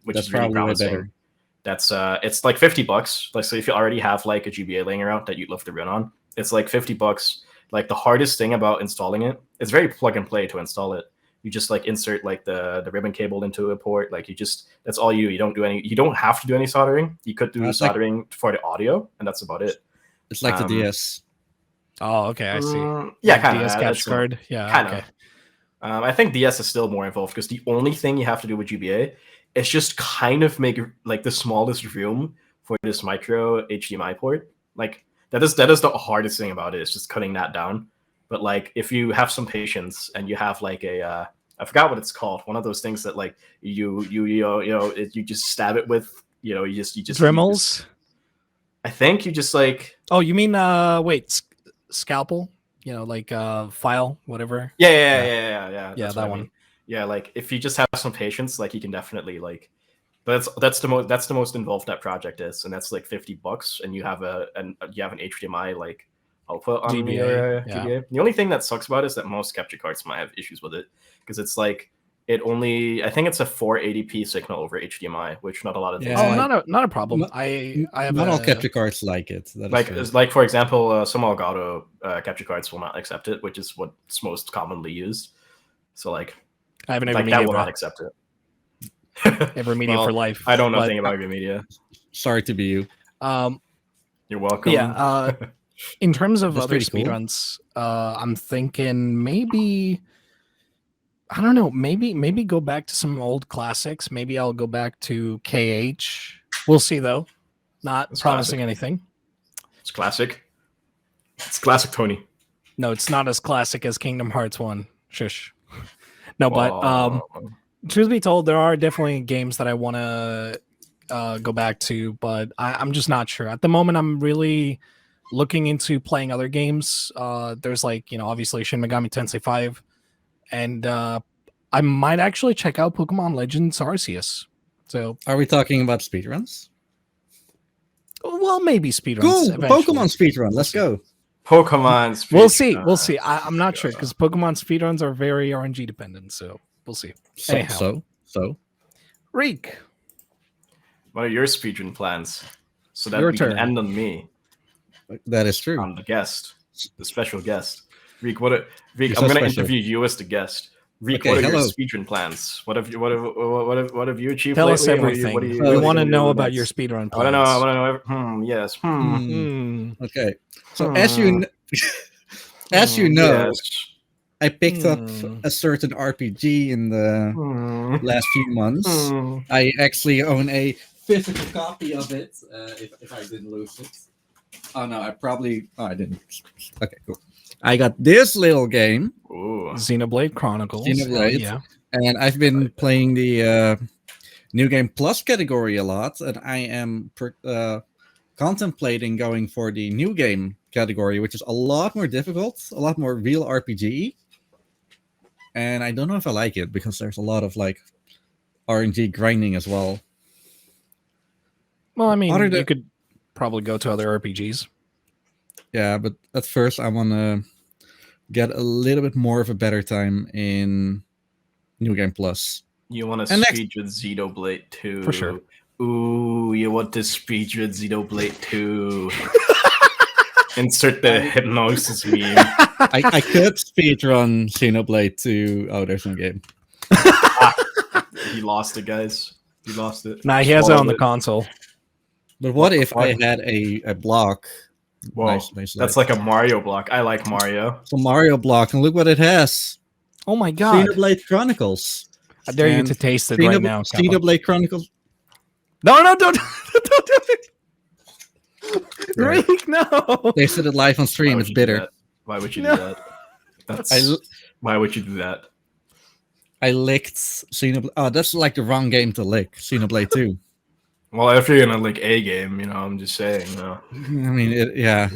which is really promising. That's it's like $50. Like, so if you already have like a GBA laying around that you'd love to run on, it's like $50. Like, the hardest thing about installing it, it's very plug and play to install it. You just like insert like the ribbon cable into a port. Like, that's all you don't have to do any soldering. You could do soldering for the audio, and that's about it. It's like the DS. Oh, okay, I see. Yeah, like kind of. DS capture card. Yeah, kind of. Okay. I think DS is still more involved because the only thing you have to do with GBA is just kind of make like the smallest room for this micro HDMI port. Like, that is the hardest thing about it. Is just cutting that down. But like, if you have some patience and you have like a I forgot what it's called, one of those things that like you just stab it with, you just Dremels. I think you just like... Oh, you mean scalpel? You know, like file, whatever. Yeah. Yeah, that one. Yeah, like if you just have some patience, like you can definitely like. But that's the most involved that project is, and that's like $50, and you have an HDMI like output on GBA. GBA. The only thing that sucks about it is that most capture cards might have issues with it because it's like I think it's a 480p signal over HDMI, which not a lot of things. Oh, like. not a problem. Not- I have Not all a, capture cards like it. That is Like true. like for example, some Elgato capture cards will not accept it, which is what's most commonly used. So like I have an that Evermedia, will bro. not accept it. Evermedia Well, for life. I don't know but, anything about Evermedia. Sorry to be you. You're welcome. Yeah. In terms of That's other pretty cool. speedruns, I'm thinking maybe I don't know, maybe go back to some old classics. Maybe I'll go back to KH. We'll see though. Not It's promising classic. anything. It's classic. It's classic, Tony. No, it's not as classic as Kingdom Hearts 1. Shush. No, but Oh. truth be told, there are definitely games that I want to go back to, but I'm just not sure. At the moment, I'm really looking into playing other games. There's like, obviously Shin Megami Tensei 5, and I might actually check out Pokemon Legends Arceus. So, Are we talking about speedruns? well, maybe speedruns. Cool, eventually. Pokemon speedrun. Let's go. Pokemon speed We'll see. We'll runs. see. I'm not sure because Pokemon speedruns are very RNG dependent. So we'll see. Anyhow. So. Reek. What are your speedrun plans? So that Your we turn. can end on me. That is true. I'm the guest, the special guest. Reek, You're I'm so gonna special. interview you as the guest. Reek, Okay, what are hello. your speedrun plans? What have you achieved Tell lately? us And everything. What do you, we Well, want to know about that's- your speedrun I want to plans. know. Yes. Okay. So as you know, Yes. I picked up Hmm. a certain RPG in the last few months. Hmm. I actually own a physical copy of it. If I didn't lose it. Oh no, I didn't. Okay, cool. I got this little game, Ooh. Xenoblade Chronicles. Xenoblade. Yeah. and I've been playing the New Game Plus category a lot, and I am contemplating going for the New Game category, which is a lot more difficult, a lot more real RPG. And I don't know if I like it because there's a lot of like RNG grinding as well. Well, I mean, Other you than- could probably go to other RPGs. Yeah, but at first I want to get a little bit more of a better time in New Game Plus. You want to And next- speedrun Xenoblade 2. For sure. Ooh, you want to speedrun Xenoblade 2. Insert the hypnosis meme. I could speedrun Xenoblade 2. Oh, there's no game. He lost it, guys. He lost it. Nah, he has it on the Swallowed console. But what the if I fuck? had a block? Whoa, Nice that's like a Mario block. I like Mario. a Mario block, and look what it has. Oh my god! Xenoblade Chronicles. I dare you And to taste it right now. Kappa. Xenoblade Chronicles. No, don't don't do it. Reek, no. Tasted it live on Why stream. would It's you do bitter. that? Why would you No. do that? That's I, why would you do that? I licked Xenoblade. Oh, that's like the wrong game to lick. Xenoblade 2. Well, if you're gonna like a game, I'm just saying. I mean,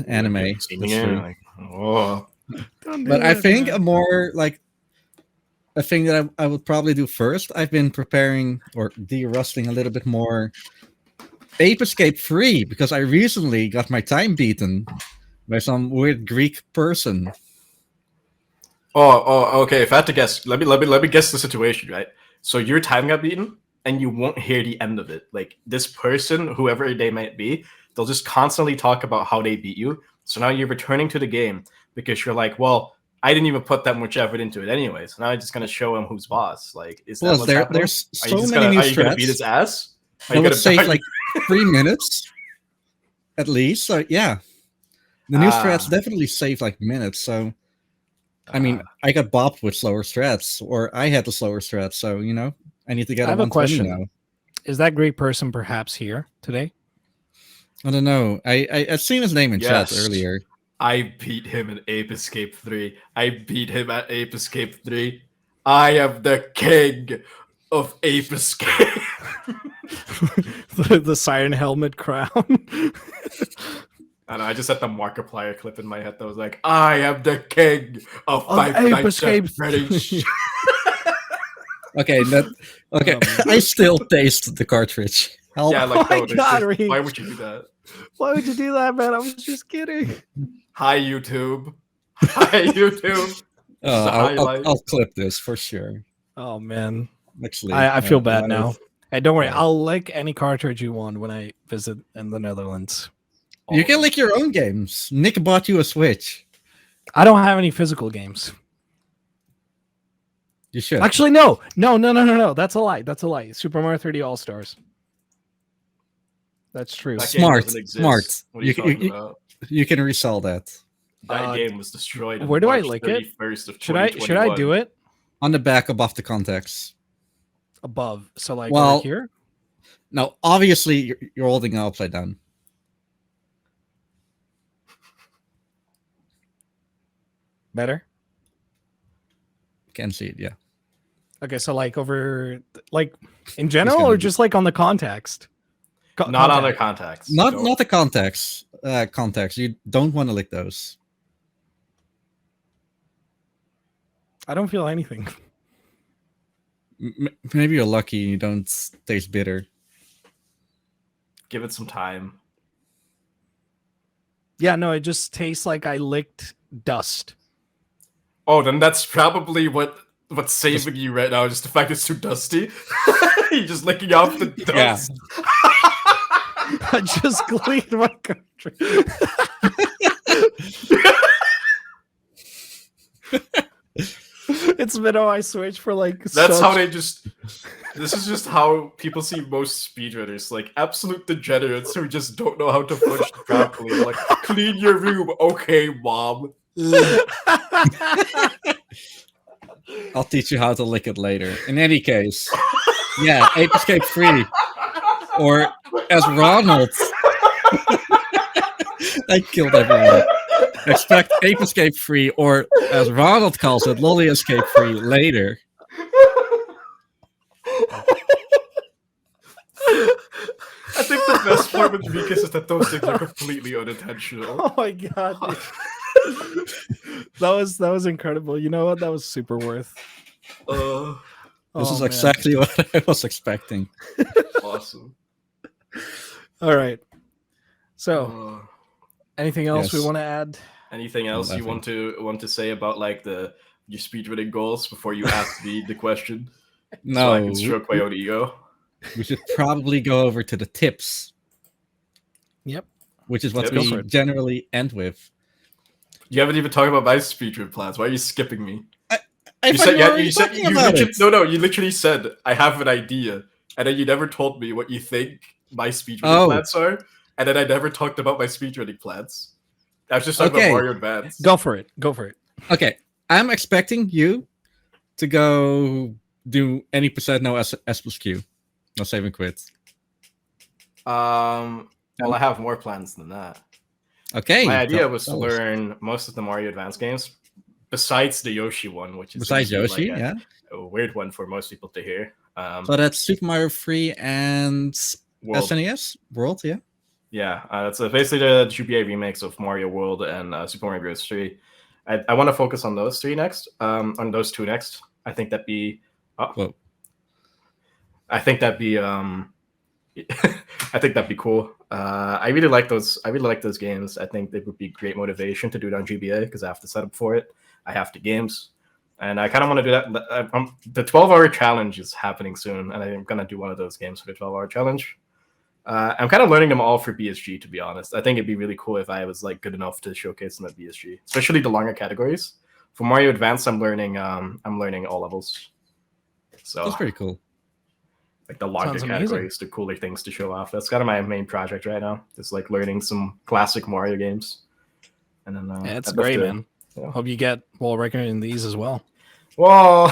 anime. That's true. Like, oh, Don't do But I that, think man. a more like a thing that I would probably do first. I've been preparing or de-rusting a little bit more Ape Escape 3 because I recently got my time beaten by some weird Greek person. okay. If I had to guess, let me guess the situation, right? So your time got beaten, and you won't hear the end of it. Like this person, whoever they might be, they'll just constantly talk about how they beat you. So now you're returning to the game because you're like, well, I didn't even put that much effort into it anyway. So now I'm just gonna show him who's boss. Like, is that Plus, what's happening? there's Are you so just many new are you gonna beat his threats ass? Are that you would gonna save like 3 minutes at least. So yeah, the new strats definitely save like minutes. So I mean, I got bopped with slower strats, or I had the slower strats. So I need to get I have a 120 question. now. Is that great person perhaps here today? I don't know. I've seen his name in chat Yes. earlier. I beat him in Ape Escape 3. I beat him at Ape Escape 3. I am the king of Ape Escape. the siren helmet crown. And I just had the Markiplier clip in my head that was like, I am the king of Five Ape Nights Escape at Freddy's. Okay, okay. I still taste the cartridge. Help. Yeah, like, my no, there's God, just- Reek. why would you do that? Why would you do that, man? I was just kidding. Hi, YouTube. Hi, YouTube. Oh, the highlight. I'll clip this for sure. Oh man, Actually, I feel bad one now. is- Hey, don't worry. yeah. I'll lick any cartridge you want when I visit in the Netherlands. All You of can them. lick your own games. Nick bought you a Switch. I don't have any physical games. You should. Actually, no. That's a lie. That's a lie. Super Mario 3D All Stars. That's true. That game Smart, doesn't exist. smart. What are you talking about? You can resell that. That game was destroyed on where do I March lick it? 31st of Should I 2021. do it On the back above the context. above? So like Well, over here. Now, obviously, you're holding it upside down. Better. Can see it, yeah. Okay, so like over, like in general, gonna or do- just like on the context? Not on their Contact. contacts. Not the context. Context. You don't want to lick those. I don't feel anything. Maybe you're lucky and you don't taste bitter. Give it some time. Yeah, no, it just tastes like I licked dust. Oh, then that's probably what's saving you right now. Just the fact it's too dusty. You're just licking off the dust. I just cleaned my country. It's been on my Switch for like. That's how they just. This is just how people see most speedrunners, like absolute degenerates who just don't know how to function properly. Like, clean your room, okay, mom. I'll teach you how to lick it later. In any case, yeah, Ape Escape Free. Or as Ronald. I killed everyone. Expect Ape Escape Free, or as Ronald calls it, Lolly Escape Free later. I think the best part with Riekelt is that those things are completely unintentional. Oh my god. Dude. that was incredible. You know what? That was super worth. This is man. exactly what I was expecting. Awesome. All right. So, anything else we Yes. want to add? Anything else you want to say about like your speedrunning goals before you ask me the question? No, So I can stroke my own ego. we should probably go over to the tips. Yep. Which is what Tips? Go for we it. generally end with. You haven't even talked about my speedrun plans. Why are you skipping me? I You thought said, you yeah, were you said, talking you about literally, it. no, you literally said, I have an idea. And then you never told me what you think my speedrunning plans are. And then I never talked about my speedrunning plans. I was just talking about Mario Advance. Go for it. Go for it. Okay, I'm expecting you to go do any percent no S plus Q. No save and quit. Well, I have more plans than that. Okay. My idea was to learn most of the Mario Advance games, besides the Yoshi one, which is Besides usually Yoshi, like a weird one for most people to hear. So that's Super Mario 3 and World. SNES World, yeah. Yeah, it's basically the GBA remakes of Mario World and Super Mario Bros. 3. I want to focus on those three next. On those two next. I think that'd be. Whoa. I think that'd be. I think that'd be cool. I really like those. I really like those games. I think they would be great motivation to do it on GBA because I have to set up for it. I have the games, and I kind of want to do that. The 12-hour challenge is happening soon, and I'm gonna do one of those games for the 12-hour challenge. I'm kind of learning them all for BSG, to be honest. I think it'd be really cool if I was like good enough to showcase them at BSG, especially the longer categories. For Mario Advance, I'm learning all levels. So That's pretty cool. like the longer Sounds categories, amazing. the cooler things to show off. That's kind of my main project right now. Just like learning some classic Mario games. And then Yeah, it's I'd love great, to- man. yeah. Hope you get world record in these as well. Well,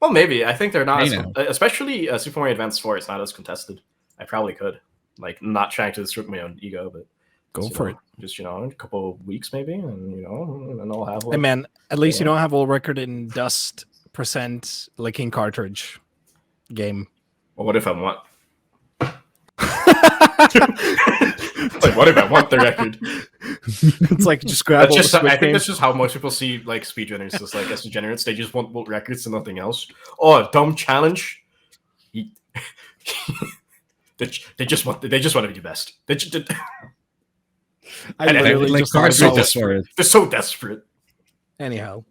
well, maybe. I think they're not, Hey, as, now. especially Super Mario Advance 4. It's not as contested. I probably could, like, not trying to stroke my own ego, but Go just, for it. Just a couple of weeks maybe, and and then I'll have Hey one. man, at least you Yeah. don't have world record in dust percent licking cartridge game. Well, what if I want? Like, what if I want the record? It's like just grab all That's just. the I Switch think games. that's just how most people see like speedrunners. Just like as degenerates, they just want records and nothing else. Oh, a dumb challenge. They just want to be the best. I and literally like just thought cartridges about for it. They're so desperate. anyhow.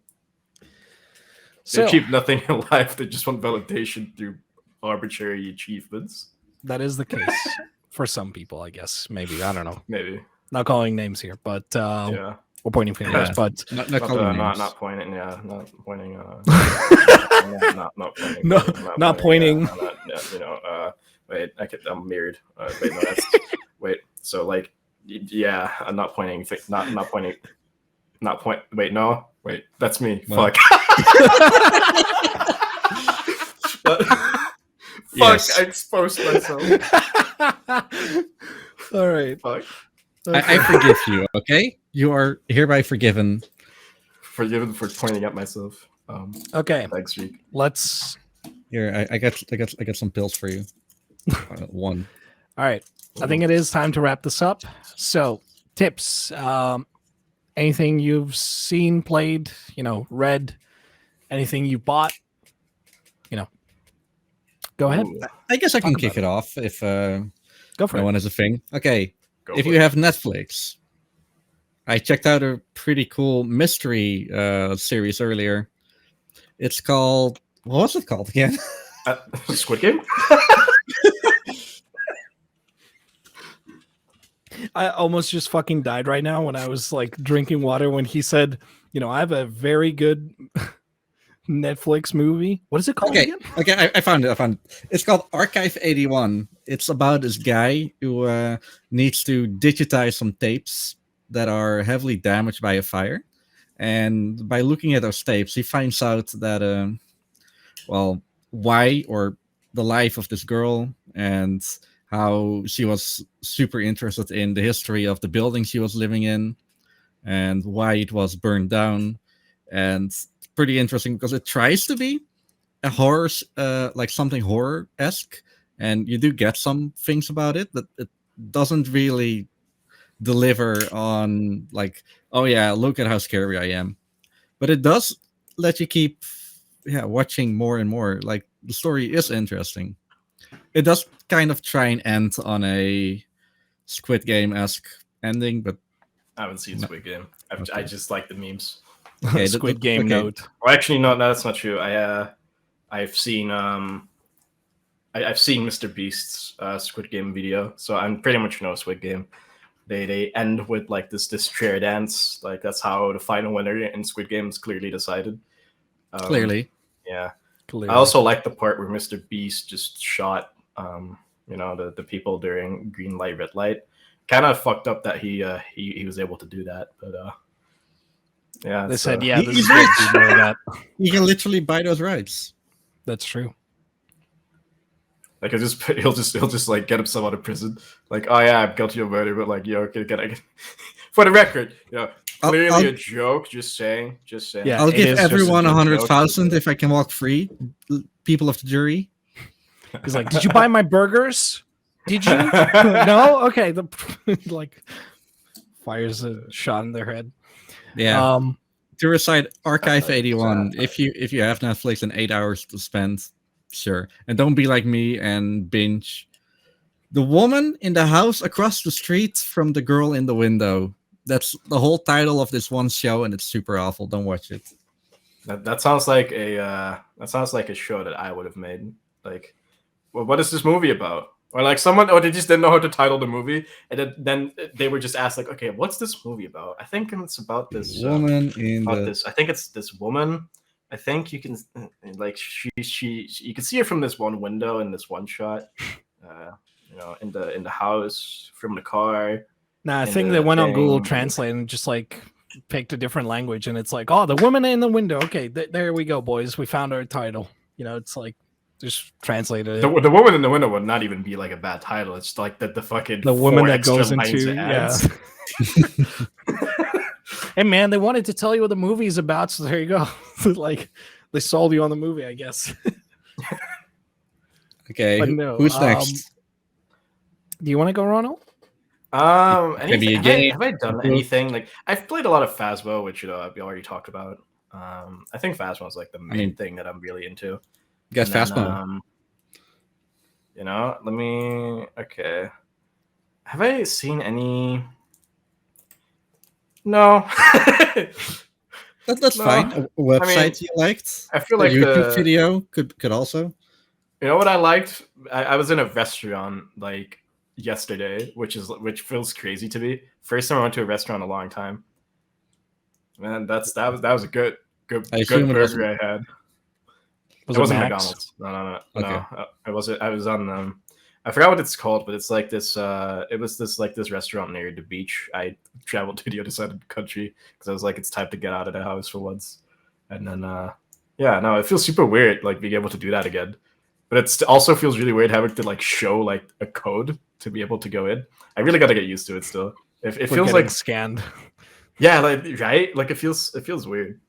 So achieved nothing in life. They just want validation through arbitrary achievements. that is the case for some people, I guess. Maybe, I don't know. Maybe. Not calling names here, but Yeah. we're pointing fingers. Yeah. But Not calling names. Not pointing. Yeah. Not pointing. Not pointing. No, not pointing. You know. Wait. I'm mirrored. Wait. No. That's. Wait. So like. Yeah. I'm not pointing. Not pointing. Not point. Wait. No. Wait. That's me. What? Fuck. Yes. Fuck. I exposed myself. all right. Fuck. I forgive you. Okay, you are hereby forgiven. Forgiven for pointing at myself. Okay, Thanks, Reek. let's. Here, I got some pills for you. One. All right, I think it is time to wrap this up. So, tips. Anything you've seen, played, read, anything you bought, go ahead. Ooh, I guess I can Talk kick about it off if Go for no it. one has a thing. Okay, go if for you it. have Netflix, I checked out a pretty cool mystery series earlier. It's called, what was it called again? Squid Game. I almost just fucking died right now when I was like drinking water when he said, I have a very good Netflix movie. What is it called again? Okay, I found it. It's called Archive 81. It's about this guy who needs to digitize some tapes that are heavily damaged by a fire. And by looking at those tapes, he finds out that, why or the life of this girl and how she was super interested in the history of the building she was living in and why it was burned down. And it's pretty interesting because it tries to be a horror, like something horror-esque, and you do get some things about it, but it doesn't really deliver on like, oh yeah, look at how scary I am. But it does let you keep watching more and more. Like, the story is interesting. It does kind of try and end on a Squid Game-esque ending, but I haven't seen Squid Game. I Okay. just like the memes. Okay, Squid Game okay. note. Well, actually, no, that's not true. I've seen I've seen Mr. Beast's Squid Game video, so I'm pretty much know Squid Game. They end with like this chair dance. Like, that's how the final winner in Squid Game is clearly decided. Clearly. Yeah. Clearly. I also like the part where Mr. Beast just shot the people during green light, red light. Kind of fucked up that he was able to do that, but yeah. They it's, said, uh, this is good. You know that. You can literally buy those rights. That's true. Like, he'll just like get himself out of prison. Like, oh yeah, I'm guilty of murder, but like, okay, can I for the record, clearly I'll- a joke. Just saying. Yeah, I'll it give is just everyone a joke. 100,000 if I can walk free. People of the jury. He's like, did you buy my burgers? Did you? No? Okay. Like, fires a shot in their head. Yeah. To recite Archive 81, Exactly. if you have Netflix and 8 hours to spend, sure. And don't be like me and binge The Woman in the House Across the Street from the Girl in the Window. That's the whole title of this one show, and it's super awful. Don't watch it. That sounds like a show that I would have made. Like, well, what is this movie about? Or like they just didn't know how to title the movie, and then they were just asked like, okay, what's this movie about? I think it's about this Woman in about the this. I think it's this woman. I think you can like she you can see her from this one window in this one shot. In the house from the car. Nah, I in think the they went on Google thing. Translate and just like picked a different language, and it's like, oh, the woman in the window. Okay, there we go, boys. We found our title. It's like just translated it. The woman in the window would not even be like a bad title. It's like the fucking The woman 4 that extra goes lines into it adds. Hey man, they wanted to tell you what the movie's about, so there you go. Like, they sold you on the movie, I guess. Okay, But no, who's next? Do you want to go, Ronald? Maybe a Have game. I done anything? Like, I've played a lot of Phasmo, which we already talked about. I think Phasmo is like the main thing that I'm really into. You got And then, Phasmo. let me. Okay. Have I seen any? No. That's No, fine. A website you liked. I feel A like YouTube video could also. You know what I liked? I was in a restaurant like yesterday, which feels crazy to me. First time I went to a restaurant in a long time. Man, that was a good I assume burger I had. Was It it wasn't Max? McDonald's. No. Okay. I was on I forgot what it's called, but it's like this. It was this restaurant near the beach. I traveled to the other side of the country because I was like, it's time to get out of the house for once. And then, yeah, no, it feels super weird like being able to do that again. But it also feels really weird having to like show like a code to be able to go in. I really got to get used to it still. It feels like scanned. Yeah, like right, like it feels weird.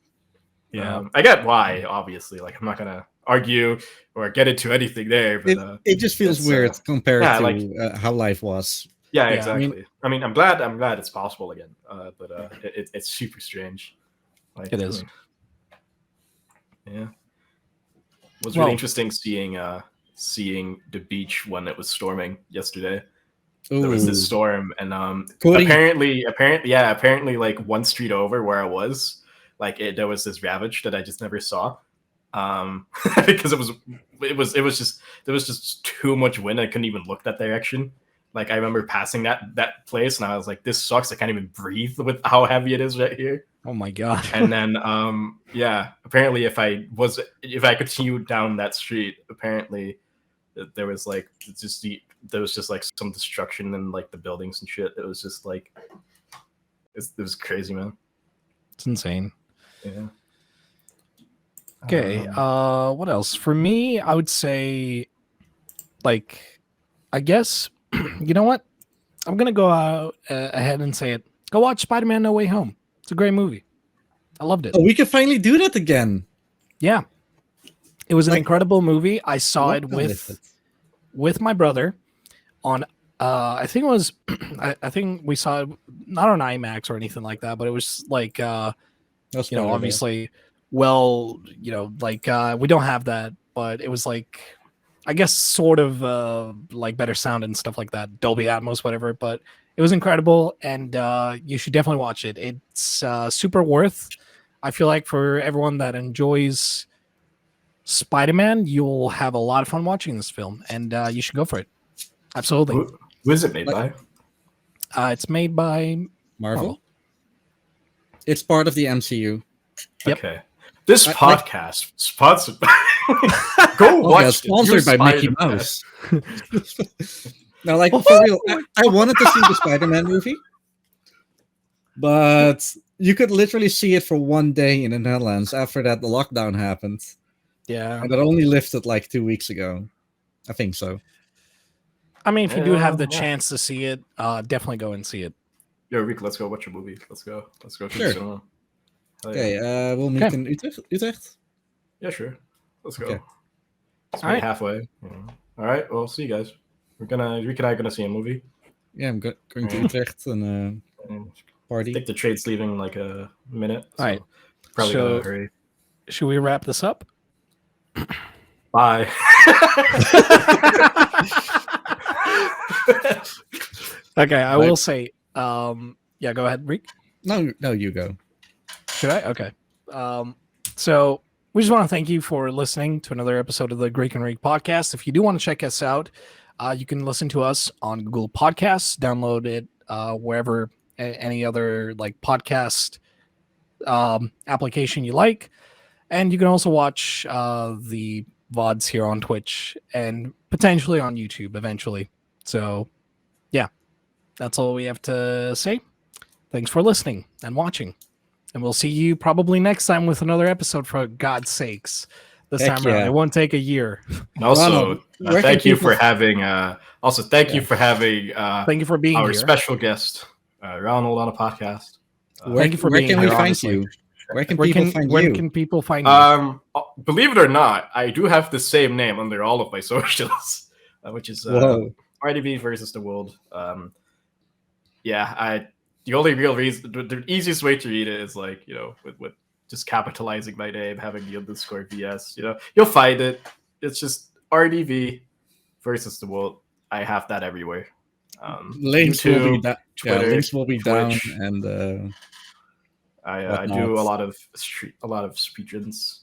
Yeah, I get why. Obviously, like I'm not gonna argue or get into anything there, but it just feels weird compared yeah, to like, how life was. yeah, Yeah, exactly. I mean, I'm glad it's possible again, but it's super strange. Like, it is. Yeah, it was really interesting seeing the beach when it was storming yesterday. Ooh. There was this storm, and Cody. apparently, like one street over where I was, like there was this ravage that I just never saw, because it was just there was just too much wind. I couldn't even look that direction. Like I remember passing that place, and I was like, "This sucks. I can't even breathe with how heavy it is right here." Oh my god. And then, yeah, apparently, if I continued down that street, apparently there was like there was just like some destruction in like the buildings and shit. It was just like it was crazy, man. It's insane. Yeah. Okay. What else? For me, I would say, like, I guess, you know what? I'm gonna go out ahead and say it. Go watch Spider-Man: No Way Home. It's a great movie. I loved it. Oh, we can finally do that again. Yeah, it was an incredible movie. I saw it with my brother on. I think it was. I think we saw it not on IMAX or anything like that, but it was like obviously. Well, like we don't have that, but it was like, I guess, sort of like better sound and stuff like that, Dolby Atmos, whatever. But it was incredible, and you should definitely watch it. It's super worth. I feel like for everyone that enjoys Spider-Man, you'll have a lot of fun watching this film, and you should go for it. Absolutely. Who is it made by? It's made by Marvel. It's part of the MCU. Yep. Okay. This podcast sponsored. Go watch. Yeah, sponsored by Mickey Mouse. Now, like for real, I wanted to see the Spider-Man movie, but you could literally see it for one day in the Netherlands. After that, the lockdown happened. Yeah, and it only lifted like 2 weeks ago. I think so. I mean, if you do have the chance to see it, definitely go and see it. Yo, Riek, let's go watch a movie. Let's go to the cinema. Okay, we'll meet in Utrecht. Yeah, sure. Let's go. Okay. It's right. Halfway. Yeah. All right. Well, see you guys. Riek and I are gonna see a movie. Yeah, I'm going to Utrecht and party. I think the trade's leaving in like a minute. All right. Probably gonna hurry. Should we wrap this up? Bye. Okay, I will say. Yeah, go ahead, Riek. No, you go. Should I? Okay. So we just want to thank you for listening to another episode of the Greek and Riek podcast. If you do want to check us out, you can listen to us on Google Podcasts, download it wherever any other like podcast application you like. And you can also watch the VODs here on Twitch and potentially on YouTube eventually. So, yeah, that's all we have to say. Thanks for listening and watching. And we'll see you probably next time with another episode, for God's sakes. This time around. It won't take a year. Also, thank you for having thank you for having thank you for being our here. Special guest, Ronald, on a podcast. Thank you for being here. Where can we find you? Where can people find you? Believe it or not, I do have the same name under all of my socials, which is RDVvsTheWorld. The only real reason, the easiest way to read it is like, with just capitalizing my name, having the underscore VS, you'll find it. It's just RDVvsTheWorld. I have that everywhere. Links YouTube, will be Twitter, links will be Twitch. down, and I do a lot of speedruns.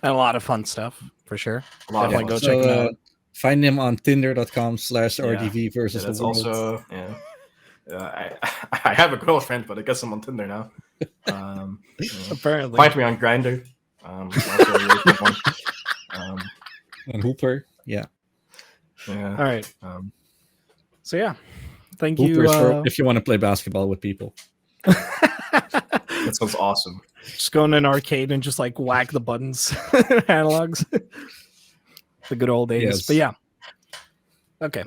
And a lot of fun stuff for sure. A lot Definitely of go fun. check him out. Find him on tinder.com/RDV versus that's the world. also I have a girlfriend, but I guess I'm on Tinder now. Apparently, find me on Grindr. Also a really good one. And Hooper, yeah. All right. So yeah, thank Hooper you. is for if you want to play basketball with people. That sounds awesome. Just go in an arcade and just like whack the buttons, analogs. The good old days. Yes. But yeah. Okay.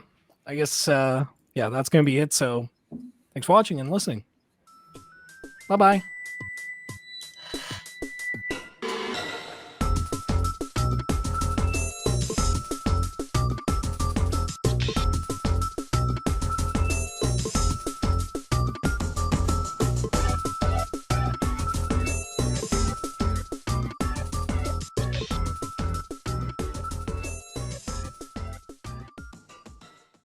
I guess that's gonna be it. So thanks for watching and listening. Bye bye.